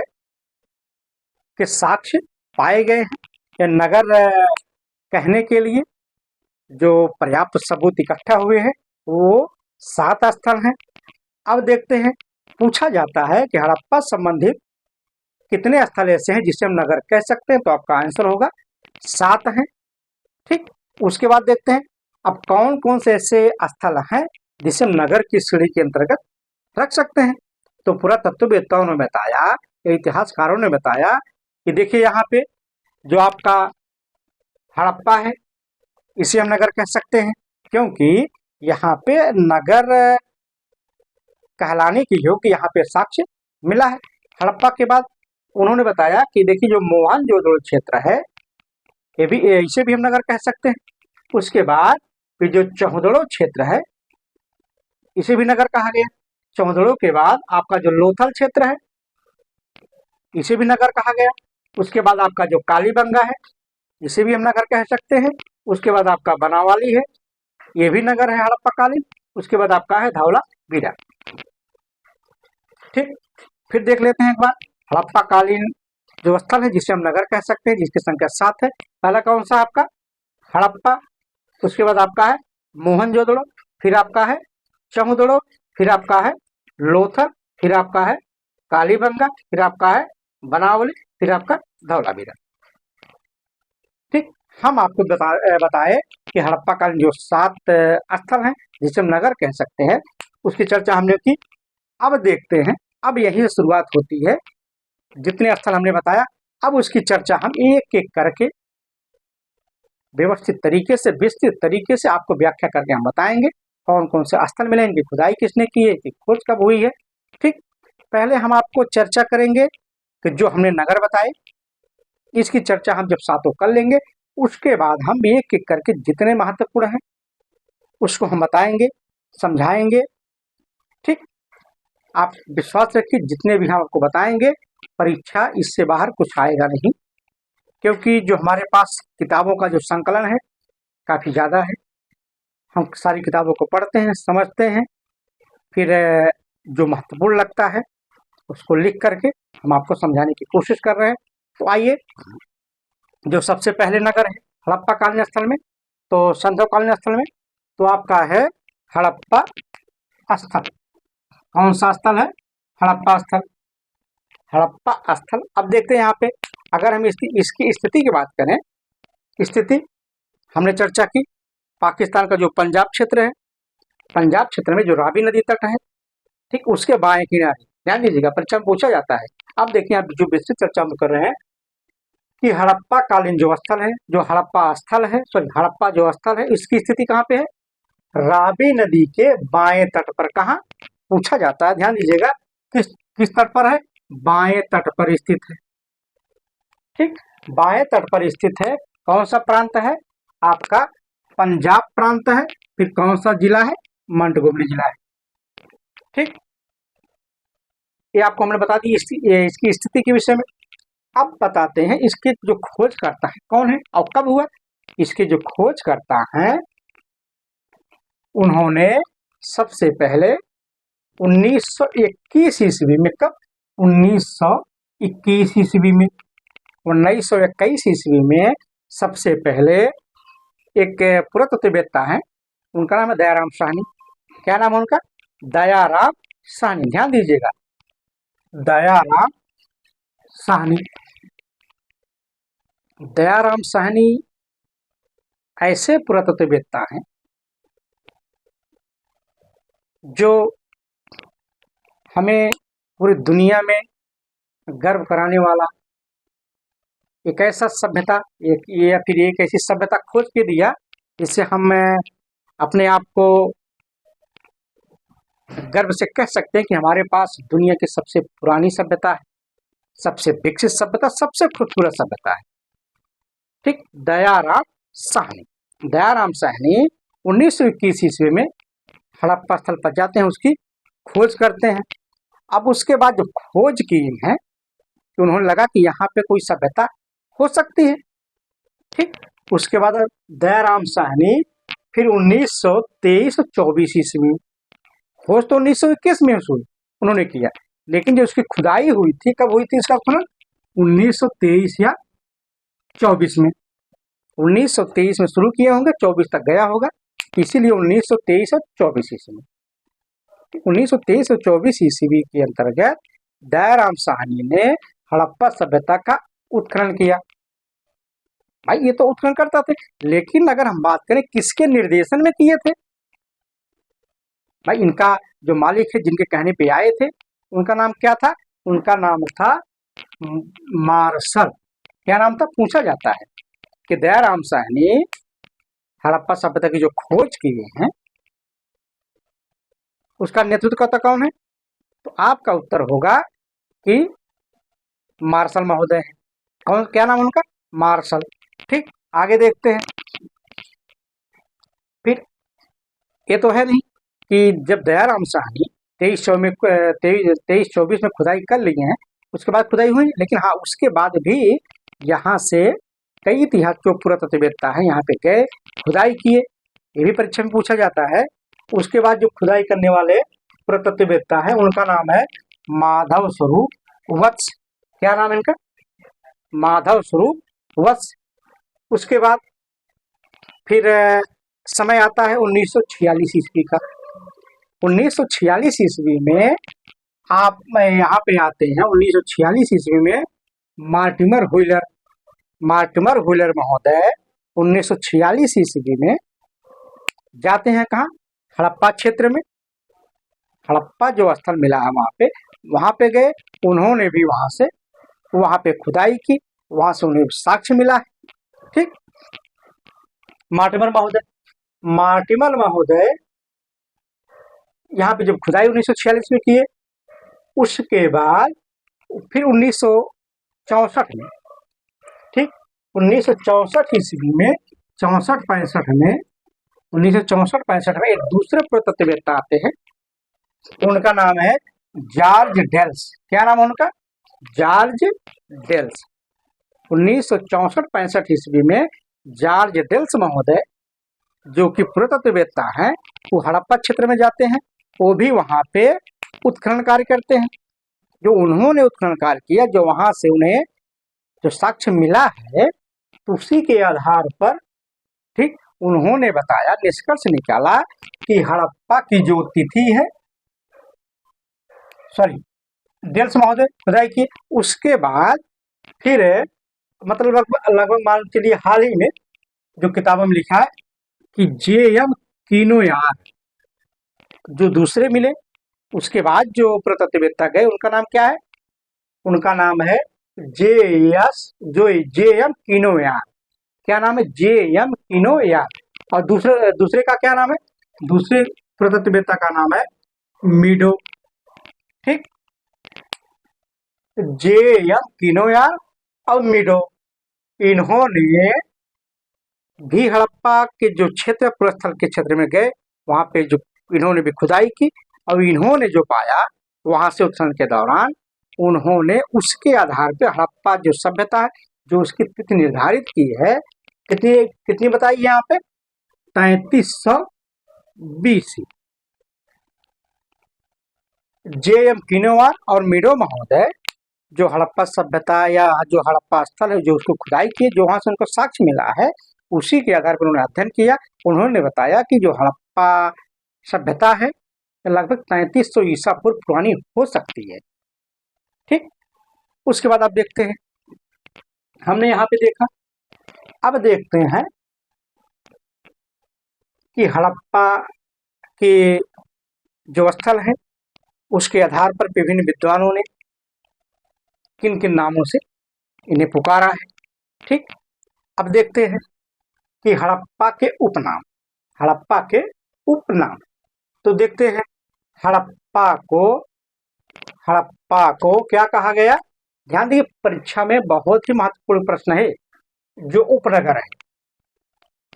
के साक्ष्य पाए गए हैं या नगर कहने के लिए जो पर्याप्त सबूत इकट्ठा हुए हैं वो 7 स्थल हैं। अब देखते हैं पूछा जाता है कि हड़प्पा संबंधित कितने स्थल ऐसे हैं जिसे हम नगर कह सकते हैं, तो आपका आंसर होगा 7 हैं। ठीक, उसके बाद देखते हैं अब कौन कौन से ऐसे स्थल हैं जिसे हम नगर की श्रेणी के अंतर्गत रख सकते हैं। तो पुरातत्ववेत्ताओं ने बताया, इतिहासकारों ने बताया कि देखिए यहाँ पे जो आपका हड़प्पा है इसे हम नगर कह सकते हैं क्योंकि यहाँ पे नगर कहलाने के योग्य यहाँ पे साक्ष्य मिला है। हड़प्पा के बाद उन्होंने बताया कि देखिए जो मोहनजोदड़ो क्षेत्र है ये भी इसे भी हम नगर कह सकते हैं। उसके बाद फिर जो चौहदड़ो क्षेत्र है इसे भी नगर कहा गया। चौहदड़ो के बाद आपका जो लोथल क्षेत्र है इसे भी नगर कहा गया। उसके बाद आपका जो कालीबंगा है, इसे भी हम नगर कह सकते हैं। उसके बाद आपका बनावाली है, ये भी नगर है हड़प्पा कालीन। उसके बाद आपका है धौला वीरा। ठीक, फिर देख लेते हैं एक बार हड़प्पा कालीन जो स्थल है जिसे हम नगर कह सकते हैं, जिसकी संख्या 7 है। पहला कौन सा आपका हड़प्पा, उसके बाद आपका है मोहनजोदड़ो, फिर आपका है चमुदड़ो, फिर आपका है लोथर, फिर आपका है कालीबंगा, फिर आपका है बनावली, फिर आपका धौलावीरा। ठीक, हम आपको बताए कि हड़प्पा कालीन जो 7 स्थल हैं जिसे हम नगर कह सकते हैं, उसकी चर्चा हमने की। अब देखते हैं, अब यही से शुरुआत होती है। जितने स्थल हमने बताया, अब उसकी चर्चा हम एक एक करके व्यवस्थित तरीके से, विस्तृत तरीके से आपको व्याख्या करके हम बताएंगे कौन कौन से स्थल मिले, इनकी खुदाई किसने की है, इनकी खोज कब हुई है। ठीक, पहले हम आपको चर्चा करेंगे कि जो हमने नगर बताए, इसकी चर्चा हम जब सातों कर लेंगे, उसके बाद हम एक एक करके जितने महत्वपूर्ण हैं उसको हम बताएंगे, समझाएंगे। ठीक, आप विश्वास रखिए, जितने भी हम आपको बताएंगे, परीक्षा इससे बाहर कुछ आएगा नहीं, क्योंकि जो हमारे पास किताबों का जो संकलन है काफ़ी ज़्यादा है। हम सारी किताबों को पढ़ते हैं, समझते हैं, फिर जो महत्वपूर्ण लगता है उसको लिख करके हम आपको समझाने की कोशिश कर रहे हैं। तो आइए, जो सबसे पहले नगर है हड़प्पा कालीन स्थल में, तो संधव कालीन स्थल में, तो आपका है हड़प्पा स्थल। कौन सा स्थल है? हड़प्पा स्थल। हड़प्पा स्थल, अब देखते हैं यहाँ पे, अगर हम इसकी स्थिति की बात करें, स्थिति हमने चर्चा की, पाकिस्तान का जो पंजाब क्षेत्र है, पंजाब क्षेत्र में जो रावी नदी तट है, ठीक, उसके बाएं किनारे, ध्यान दीजिएगा, परीक्षा में पूछा जाता है। अब देखिए, आप जो विस्तृत चर्चा हम कर रहे हैं कि हड़प्पा कालीन जो स्थल है, जो हड़प्पा स्थल है, सॉरी हड़प्पा जो स्थल है, इसकी स्थिति कहाँ पे है? रावी नदी के बाएं तट पर। कहाँ पूछा जाता है, ध्यान दीजिएगा, किस किस तट पर है? बाएं तट पर स्थित है। ठीक, बाएं तट पर स्थित है। कौन सा प्रांत है? आपका पंजाब प्रांत है। फिर कौन सा जिला है? मंटगोमरी जिला है। ठीक, ये आपको हमने बता दी इसकी स्थिति के विषय में। अब बताते हैं इसके जो खोज करता है कौन है और कब हुआ। इसके जो खोज करता है, उन्होंने सबसे पहले 1921 ईस्वी में, कब? 1921 ईस्वी में, 1921 ईस्वी में सबसे पहले एक पुरातत्ववेत्ता है, उनका नाम है दयाराम साहनी। क्या नाम है उनका? दयाराम साहनी। ध्यान दीजिएगा, दयाराम साहनी। दयाराम साहनी ऐसे पुरातत्ववेत्ता हैं जो हमें पूरी दुनिया में गर्व कराने वाला एक ऐसा सभ्यता, या फिर एक ऐसी सभ्यता खोज के दिया जिससे हम अपने आप को गर्व से कह सकते हैं कि हमारे पास दुनिया की सबसे पुरानी सभ्यता है, सबसे विकसित सभ्यता, सबसे खूबसूरत सभ्यता है। ठीक, दयाराम साहनी। दयाराम साहनी 1921 ईस्वी में हड़प्पा स्थल पर जाते हैं, उसकी खोज करते हैं। अब उसके बाद जो खोज की है कि उन्होंने लगा कि यहाँ पे कोई सभ्यता हो सकती है। ठीक, उसके बाद दयाराम साहनी फिर 1923-24 ईस्वी, खोज तो 1921 में उन्होंने किया, लेकिन जो उसकी खुदाई हुई थी, कब हुई थी इसका खनन? 1923 या 24 में। 1923 में शुरू किए होंगे, 24 तक गया होगा, इसीलिए 1923 और 24 ईस्वी में। 1923 और 24 ईस्वी के अंतर्गत दयाराम साहनी ने हड़प्पा सभ्यता का उत्खनन किया। भाई ये तो उत्खनन करता थे, लेकिन अगर हम बात करें किसके निर्देशन में किए थे, भाई इनका जो मालिक है, जिनके कहने पे आए थे, उनका नाम क्या था? उनका नाम था मार्शल। क्या नाम था? पूछा जाता है कि दयाराम साहनी हड़प्पा सभ्यता की जो खोज किए हैं उसका नेतृत्व करता कौन है? तो आपका उत्तर होगा कि मार्शल महोदय है। कौन, क्या नाम उनका? मार्शल। ठीक, आगे देखते हैं। फिर ये तो है नहीं कि जब दयाराम साहनी 23-24 में खुदाई कर लिए हैं, उसके बाद खुदाई हुई, लेकिन हाँ उसके बाद भी यहाँ से कई इतिहास जो पुरातत्ववेत्ता है यहाँ पे गए, खुदाई किए, ये भी परीक्षा में पूछा जाता है। उसके बाद जो खुदाई करने वाले पुरातत्ववेत्ता है उनका नाम है माधव स्वरूप वत्स। क्या नाम है इनका? माधव स्वरूप वत्स। उसके बाद फिर समय आता है 1946 ईस्वी का। 1946 ईस्वी में आप यहाँ पे आते हैं। 1946 ईस्वी में मार्टिमर हुइलर महोदय 1946 ईस्वी में जाते हैं कहाँ? हड़प्पा क्षेत्र में। हड़प्पा जो स्थल मिला है वहाँ पे गए। उन्होंने भी वहाँ पे खुदाई की, वहाँ से उन्हें साक्ष्य मिला है। ठीक। मार्टिमर महोदय यहाँ पे जब खुदाई 1946 में किए, उसके बाद फिर 1964 में, ठीक, 1964 ईस्वी में 1964-65 में एक दूसरे पुरातत्ववेत्ता आते हैं। उनका नाम है जॉर्ज डेल्स। क्या नाम है उनका? George dells. 1964-65 ईस्वी में जॉर्ज डेल्स महोदय जो कि पुरातत्ववेत्ता हैं, वो हड़प्पा क्षेत्र में जाते हैं। वो भी वहाँ पे उत्खनन कार्य करते हैं। जो उन्होंने उत्खनन कार्य किया, जो वहाँ से उन्हें जो साक्ष्य मिला है, तो उसी के आधार पर, ठीक, उन्होंने बताया, निष्कर्ष निकाला कि हड़प्पा की जो तिथि है, डेल्स महोदय खुदाई की। उसके बाद फिर मतलब लगभग मान चलिए हाल ही में जो किताबों में लिखा है कि J.M. कीनोयार जो दूसरे मिले, उसके बाद जो पुरातत्ववेत्ता गए, उनका नाम क्या है? उनका नाम है J.M. कीनोयार। क्या नाम है? J.M. कीनोयार। और दूसरे का क्या नाम है? दूसरे पुरातत्ववेत्ता का नाम है मीडो। ठीक, J.M. कीनोयार और मीडो, इन्होंने भी हड़प्पा के जो क्षेत्र, पुरस्थल के क्षेत्र में गए, वहां पे जो इन्होंने भी खुदाई की, और इन्होंने जो पाया वहां से उत्खनन के दौरान, उन्होंने उसके आधार पे हड़प्पा जो सभ्यता है, जो उसकी तिथि निर्धारित की है, कितनी बताई यहाँ पे? 3300 BC। J.M. कीनोयार और मीडो महोदय जो हड़प्पा सभ्यता या जो हड़प्पा स्थल है, जो उसको खुदाई किए, जो वहां से उनको साक्ष्य मिला है, उसी के आधार पर उन्होंने अध्ययन किया। उन्होंने बताया कि जो हड़प्पा सभ्यता है लगभग 3300 ईसा पूर्व पुरानी हो सकती है। ठीक। उसके बाद आप देखते हैं, हमने यहाँ पे देखा, अब देखते हैं कि हड़प्पा के जो स्थल है उसके आधार पर विभिन्न विद्वानों ने किन किन नामों से इन्हें पुकारा है। ठीक। अब देखते हैं कि हड़प्पा के उपनाम, तो देखते हैं हड़प्पा को क्या कहा गया? ध्यान दिए, परीक्षा में बहुत ही महत्वपूर्ण प्रश्न है। जो उपनगर है,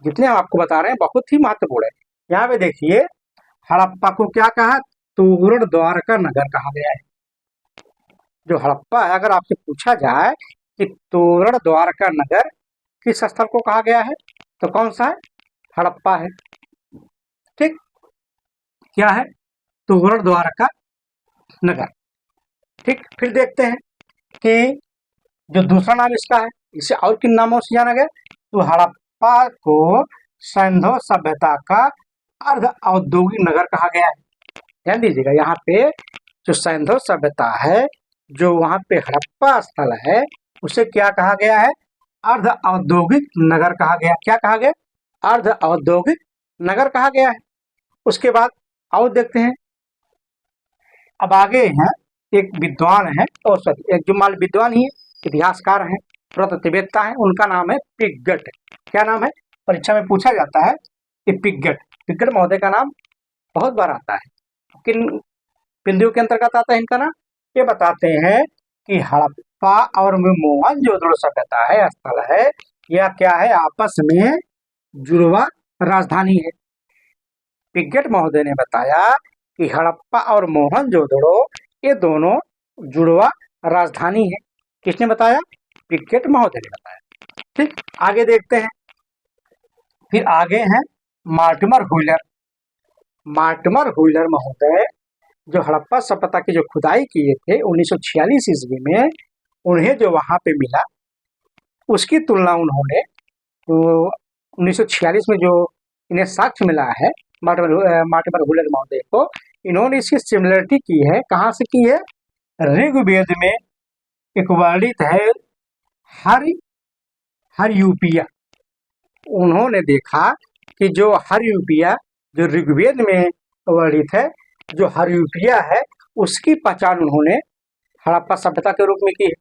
जितने हम आपको बता रहे हैं, बहुत ही महत्वपूर्ण है। यहाँ पे देखिए, हड़प्पा को क्या कहा? तोरण द्वारका नगर कहा गया है। जो हड़प्पा है, अगर आपसे पूछा जाए कि तोरण द्वारका नगर किस स्थल को कहा गया है, तो कौन सा है? हड़प्पा है। ठीक, क्या है? तोरण द्वारका नगर। ठीक। फिर देखते हैं कि जो दूसरा नाम इसका है, इसे और किन नामों से जाना गया? तो हड़प्पा को सिंधु सभ्यता का अर्ध औद्योगिक नगर कहा गया है। ध्यान दीजिएगा, यहाँ पे जो सिंधु सभ्यता है, जो वहां पे हड़प्पा स्थल है, उसे क्या कहा गया है? अर्ध औद्योगिक नगर कहा गया। क्या कहा गया? अर्ध औद्योगिक नगर कहा गया है। उसके बाद और देखते हैं, अब आगे हैं एक विद्वान है, एक जो मान विद्वान ही इतिहासकार हैं, पुरातत्ववेत्ता है, उनका नाम है पिगट। क्या नाम है? परीक्षा में पूछा जाता है कि पिगट महोदय का नाम बहुत बार आता है। किन बिंदुओं के अंतर्गत आता है इनका नाम? ये बताते हैं कि हड़प्पा और मोहनजोदड़ो सभ्यता है, स्थल है, या क्या है? आपस में जुड़वा राजधानी है। पिगट महोदय ने बताया कि हड़प्पा और मोहनजोदड़ो ये दोनों जुड़वा राजधानी है। किसने बताया? पिकेट महोदय ने बताया। ठीक, आगे देखते हैं। फिर आगे हैं मार्टिमर व्हीलर। मार्टिमर व्हीलर महोदय जो हड़प्पा सभ्यता की जो खुदाई किए थे 1946 ईस्वी में, उन्हें जो वहां पे मिला उसकी तुलना उन्होंने तो 1946 में जो इन्हें साक्ष्य मिला है मार्टिमर व्हीलर महोदय को, इन्होंने इसकी सिमिलरिटी की है। कहाँ से की है? ऋग्वेद में एक वर्णित है हरयूपिया। उन्होंने देखा कि जो हरयूपिया जो ऋग्वेद में वर्णित है, जो हरयूपिया है, उसकी पहचान उन्होंने हड़प्पा सभ्यता के रूप में की है।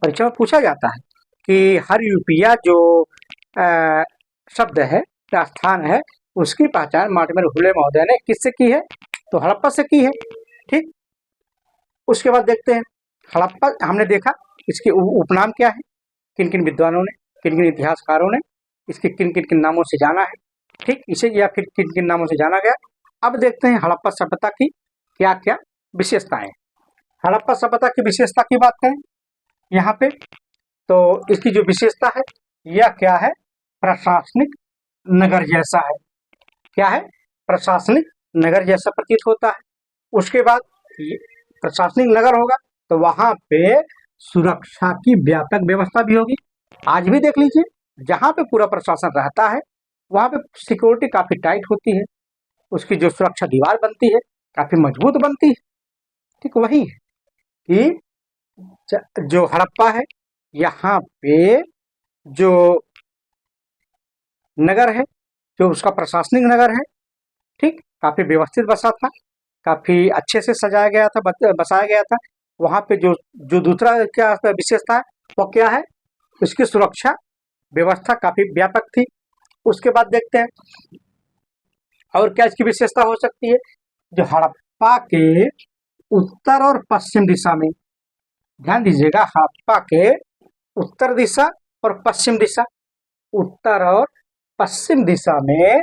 परीक्षा में पूछा जाता है कि हरयूपिया जो शब्द है या स्थान है, उसकी पहचान मार्टिमर व्हीलर महोदय ने किससे की है? तो हड़प्पा से की है। ठीक, उसके बाद देखते हैं हड़प्पा। हमने देखा इसके उपनाम क्या है, किन किन विद्वानों ने, किन किन इतिहासकारों ने इसके किन किन किन नामों से जाना है। ठीक, इसे या फिर किन किन नामों से जाना गया। अब देखते हैं हड़प्पा सभ्यता की क्या क्या विशेषताएं। हड़प्पा सभ्यता की विशेषता की बात करें यहाँ पे, तो इसकी जो विशेषता है यह क्या है? प्रशासनिक नगर जैसा है। क्या है? प्रशासनिक नगर जैसा प्रतीत होता है। उसके बाद प्रशासनिक नगर होगा तो वहां पे सुरक्षा की व्यापक व्यवस्था भी होगी। आज भी देख लीजिए, जहां पे पूरा प्रशासन रहता है वहां पे सिक्योरिटी काफी टाइट होती है, उसकी जो सुरक्षा दीवार बनती है काफी मजबूत बनती है। ठीक, वही है कि जो हड़प्पा है, यहाँ पे जो नगर है, जो उसका प्रशासनिक नगर है, ठीक, काफी व्यवस्थित बसा था, काफी अच्छे से सजाया गया था, बसाया गया था। वहां पे जो जो दूसरा क्या विशेषता है वो क्या है? उसकी सुरक्षा व्यवस्था काफी व्यापक थी। उसके बाद देखते हैं और क्या इसकी विशेषता हो सकती है। जो हड़प्पा के उत्तर और पश्चिम दिशा में, ध्यान दीजिएगा, हड़प्पा के उत्तर दिशा और पश्चिम दिशा, उत्तर और पश्चिम दिशा में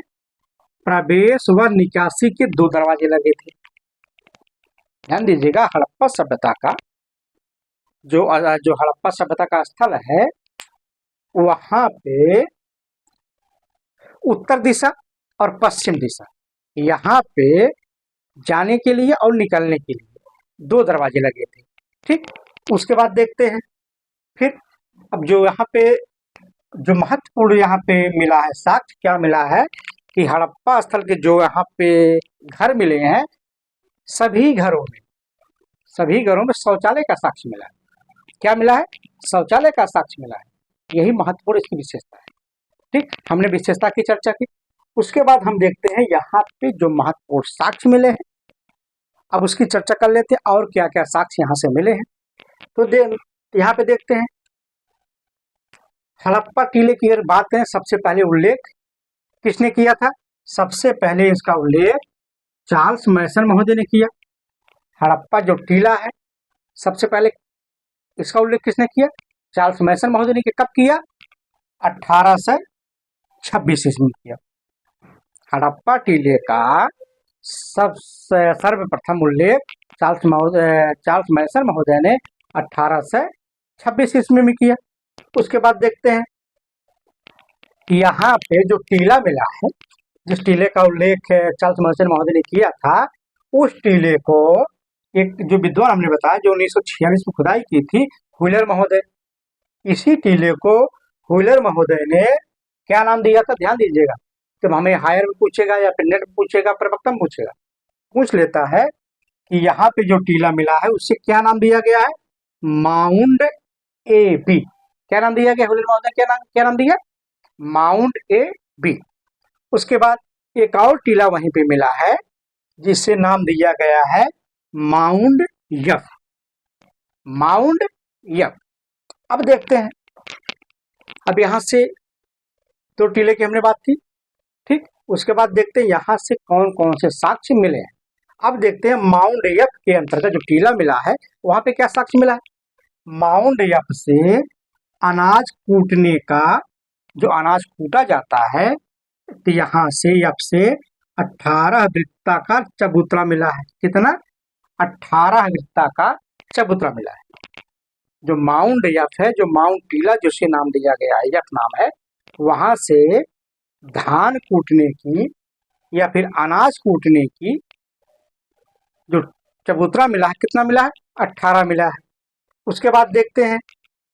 प्रवेश व निकासी के 2 दरवाजे लगे थे। ध्यान दीजिएगा, हड़प्पा सभ्यता का जो हड़प्पा सभ्यता का स्थल है, वहां पे उत्तर दिशा और पश्चिम दिशा, यहाँ पे जाने के लिए और निकलने के लिए 2 दरवाजे लगे थे। ठीक, उसके बाद देखते हैं फिर अब जो यहाँ पे जो महत्वपूर्ण यहाँ पे मिला है साक्ष्य, क्या मिला है कि हड़प्पा स्थल के जो यहाँ पे घर मिले हैं, सभी घरों में शौचालय का साक्ष्य मिला है। क्या मिला है? शौचालय का साक्ष्य मिला है। यही महत्वपूर्ण इसकी विशेषता है। ठीक, हमने विशेषता की चर्चा की। उसके बाद हम देखते हैं यहाँ पे जो महत्वपूर्ण साक्ष्य मिले हैं, अब उसकी चर्चा कर लेते हैं और क्या क्या साक्ष्य यहाँ से मिले हैं। तो यहाँ पे देखते हैं हड़प्पा टीले की अगर बात करें, सबसे पहले उल्लेख किसने किया था? सबसे पहले इसका उल्लेख चार्ल्स मैसन महोदय ने किया। हड़प्पा जो टीला है, सबसे पहले इसका उल्लेख किसने किया? चार्ल्स मैसन महोदय ने। कब किया? 1826 ईस्वी में किया। हड़प्पा टीले का सर्वप्रथम उल्लेख चार्ल्स मैसन महोदय ने 1826 ईस्वी में किया। उसके बाद देखते हैं कि यहाँ पे जो टीला मिला है, जिस टीले का उल्लेख चार्ल्स मैसन महोदय ने किया था, उस टीले को एक जो विद्वान हमने बताया जो 1946 में खुदाई की थी, व्हीलर महोदय, इसी टीले को व्हीलर महोदय ने क्या नाम दिया था? ध्यान दीजिएगा, तो हमें हायर में पूछेगा या फिर नेट में पूछेगा, प्रवक्ता में पूछेगा, पूछ लेता है कि यहाँ पे जो टीला मिला है उससे क्या नाम दिया गया है? Mount A B. क्या नाम दिया गया? व्हीलर महोदय क्या नाम दिया? Mount A B. उसके बाद एक और टीला वहीं पे मिला है जिससे नाम दिया गया है माउंट यफ। Mount F. अब देखते हैं, अब यहां से 2 टीले की हमने बात की। ठीक, उसके बाद देखते हैं यहां से कौन कौन से साक्ष्य मिले हैं। अब देखते हैं माउंट यफ के अंतर्गत जो टीला मिला है वहां पे क्या साक्ष्य मिला है? माउंट यफ से अनाज कूटने का, जो अनाज कूटा जाता है, तो यहाँ से यफ से 18 वृत्ताकार चबूतरा मिला है। कितना? 18 वृत्ताकार चबूतरा मिला है। जो माउंट एफ है, जो माउंट टीला जिसे नाम दिया गया है, एफ नाम है, वहां से धान कूटने की या फिर अनाज कूटने की जो चबूतरा मिला है, कितना मिला है? 18 मिला है। उसके बाद देखते हैं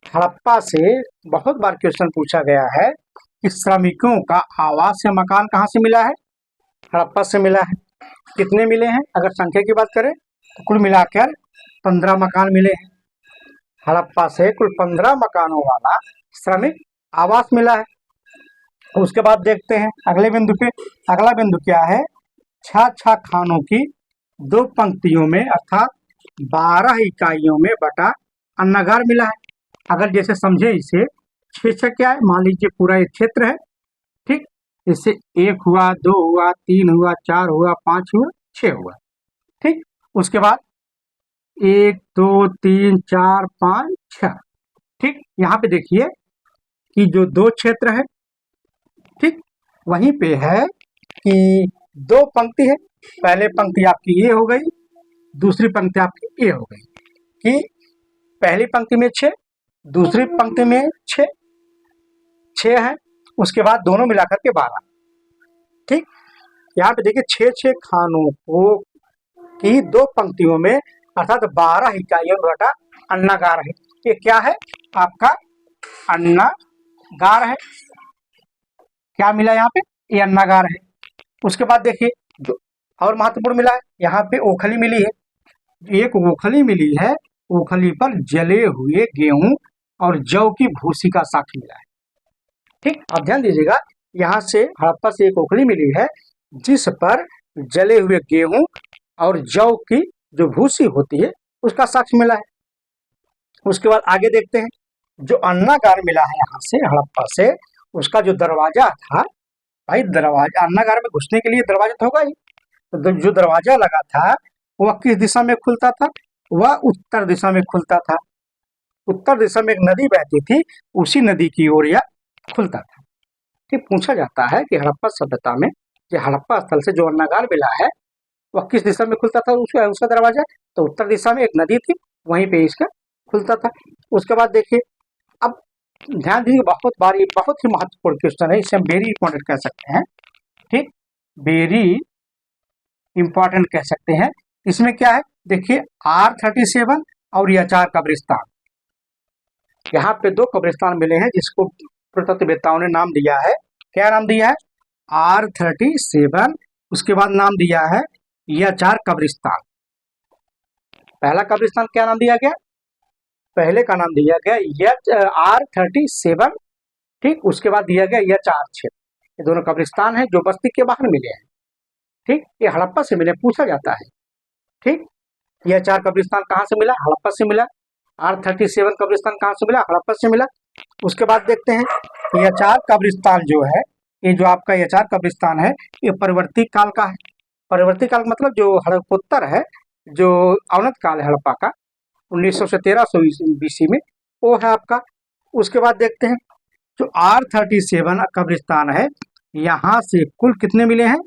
हड़प्पा से बहुत बार क्वेश्चन पूछा गया है कि श्रमिकों का आवास या मकान कहाँ से मिला है? हड़प्पा से मिला है। कितने मिले हैं? अगर संख्या की बात करें तो कुल मिलाकर 15 मकान मिले हैं। हड़प्पा से कुल 15 मकानों वाला श्रमिक आवास मिला है। उसके बाद देखते हैं अगले बिंदु पे। अगला बिंदु क्या है? छह खानों की 2 पंक्तियों में अर्थात 12 इकाइयों में बटा अन्नागार मिला है। अगर जैसे समझे इसे, 6 क्या है? मान लीजिए पूरा एक क्षेत्र है, ठीक, इससे 1 हुआ, 2 हुआ, 3 हुआ, 4 हुआ, 5 हुआ, 6 हुआ, ठीक। उसके बाद 1 2 3 4 5 6, ठीक। यहाँ पे देखिए कि जो 2 क्षेत्र है, ठीक, वहीं पे है कि 2 पंक्ति है। पहले पंक्ति आपकी ए हो गई, दूसरी पंक्ति आपकी ए हो गई, कि पहली पंक्ति में 6, दूसरी पंक्ति में 6 है, उसके बाद दोनों मिलाकर के 12, ठीक। यहाँ पे देखिए 6 खानों को की 2 पंक्तियों में अर्थात 12 इकाइयों बटा अन्नागार है। ये क्या है? आपका अन्नागार है। क्या मिला यहाँ पे? ये अन्नागार है। उसके बाद देखिए जो और महत्वपूर्ण मिला है, यहाँ पे ओखली मिली है। एक ओखली मिली है, ओखली पर जले हुए गेहूं और जौ की भूसी का साक्ष्य मिला है, ठीक। आप ध्यान दीजिएगा, यहाँ से हड़प्पा से एक ओखली मिली है जिस पर जले हुए गेहूं और जौ की जो भूसी होती है उसका साक्ष्य मिला है। उसके बाद आगे देखते हैं जो अन्नागार मिला है यहाँ से हड़प्पा से, उसका जो दरवाजा था, भाई दरवाजा अन्नागार में घुसने के लिए दरवाजा तो होगा ही, तो जो दरवाजा लगा था वह किस दिशा में खुलता था? वह उत्तर दिशा में खुलता था। उत्तर दिशा में एक नदी बहती थी, उसी नदी की ओर यह खुलता था, ठीक। पूछा जाता है कि हड़प्पा सभ्यता में जो हड़प्पा स्थल से जो अन्नागार मिला है वह किस दिशा में खुलता था? उसका दरवाजा तो उत्तर दिशा में एक नदी थी, वहीं पे इसका खुलता था। उसके बाद देखिए, अब ध्यान दीजिए, बहुत बार ये बहुत ही महत्वपूर्ण क्वेश्चन है, इसे हम वेरी इंपॉर्टेंट कह सकते हैं, ठीक, वेरी इंपॉर्टेंट कह सकते हैं। इसमें क्या है? देखिए R37 और यचार कब्रिस्तान, यहाँ पे 2 कब्रिस्तान मिले हैं जिसको पुरातत्ववेत्ताओं ने नाम दिया है। क्या नाम दिया है? R37। उसके बाद नाम दिया है यचार कब्रिस्तान। पहला कब्रिस्तान क्या नाम दिया गया? पहले का नाम दिया गया R37, ठीक। उसके बाद दिया गया यचार क्षेत्र। ये दोनों कब्रिस्तान हैं जो बस्ती के बाहर मिले हैं, ठीक। ये हड़प्पा से मिले, पूछा जाता है, ठीक। यचार कब्रिस्तान कहाँ से मिला? हड़प्पा से मिला। R37 कब्रिस्तान कहाँ से मिला? हड़प्पा से मिला। उसके बाद देखते हैं यचार कब्रिस्तान जो है, ये जो आपका यचार कब्रिस्तान है, ये परवर्ती काल का है। परवर्ती काल मतलब जो हड़प्पोत्तर है, जो अवनत काल है हड़प्पा का, 1900 से 1300 BC में, वो है आपका। उसके बाद देखते हैं जो R37 कब्रिस्तान है, यहाँ से कुल कितने मिले हैं?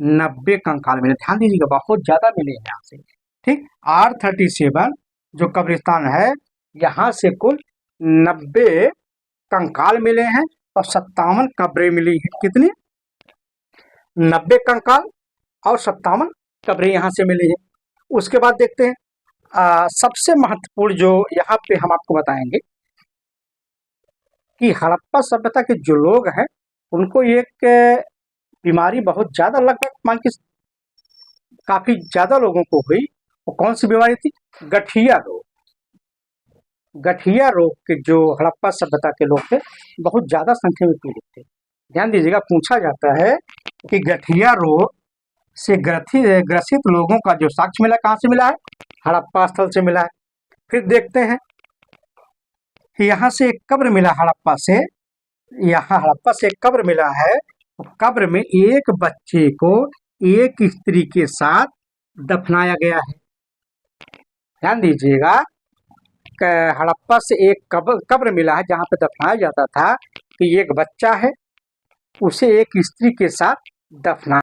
90 कंकाल मिले। ध्यान दीजिएगा, बहुत ज्यादा मिले हैं यहाँ से, ठीक। R37 जो कब्रिस्तान है, यहाँ से कुल 90 कंकाल मिले हैं और 57 कब्रें मिली हैं। कितनी? 90 कंकाल और 57 कब्रें यहाँ से मिली है। उसके बाद देखते हैं सबसे महत्वपूर्ण जो यहाँ पे हम आपको बताएंगे कि हड़प्पा सभ्यता के जो लोग हैं उनको एक बीमारी बहुत ज्यादा लगभग मान के काफी ज्यादा लोगों को हुई। वो कौन सी बीमारी थी? गठिया रोग। गठिया रोग के जो हड़प्पा सभ्यता के लोग थे बहुत ज्यादा संख्या में पीड़ित थे। ध्यान दीजिएगा, पूछा जाता है कि गठिया रोग से ग्रसित लोगों का जो साक्ष्य मिला कहाँ से मिला है? हड़प्पा स्थल से मिला है। फिर देखते हैं कि यहाँ से एक कब्र मिला हड़प्पा से, यहाँ हड़प्पा से एक कब्र मिला है। कब्र में एक बच्चे को एक स्त्री के साथ दफनाया गया है। ध्यान दीजिएगा, हड़प्पा से एक कब्र मिला है जहाँ पे दफनाया जाता था कि एक बच्चा है, उसे एक स्त्री के साथ दफना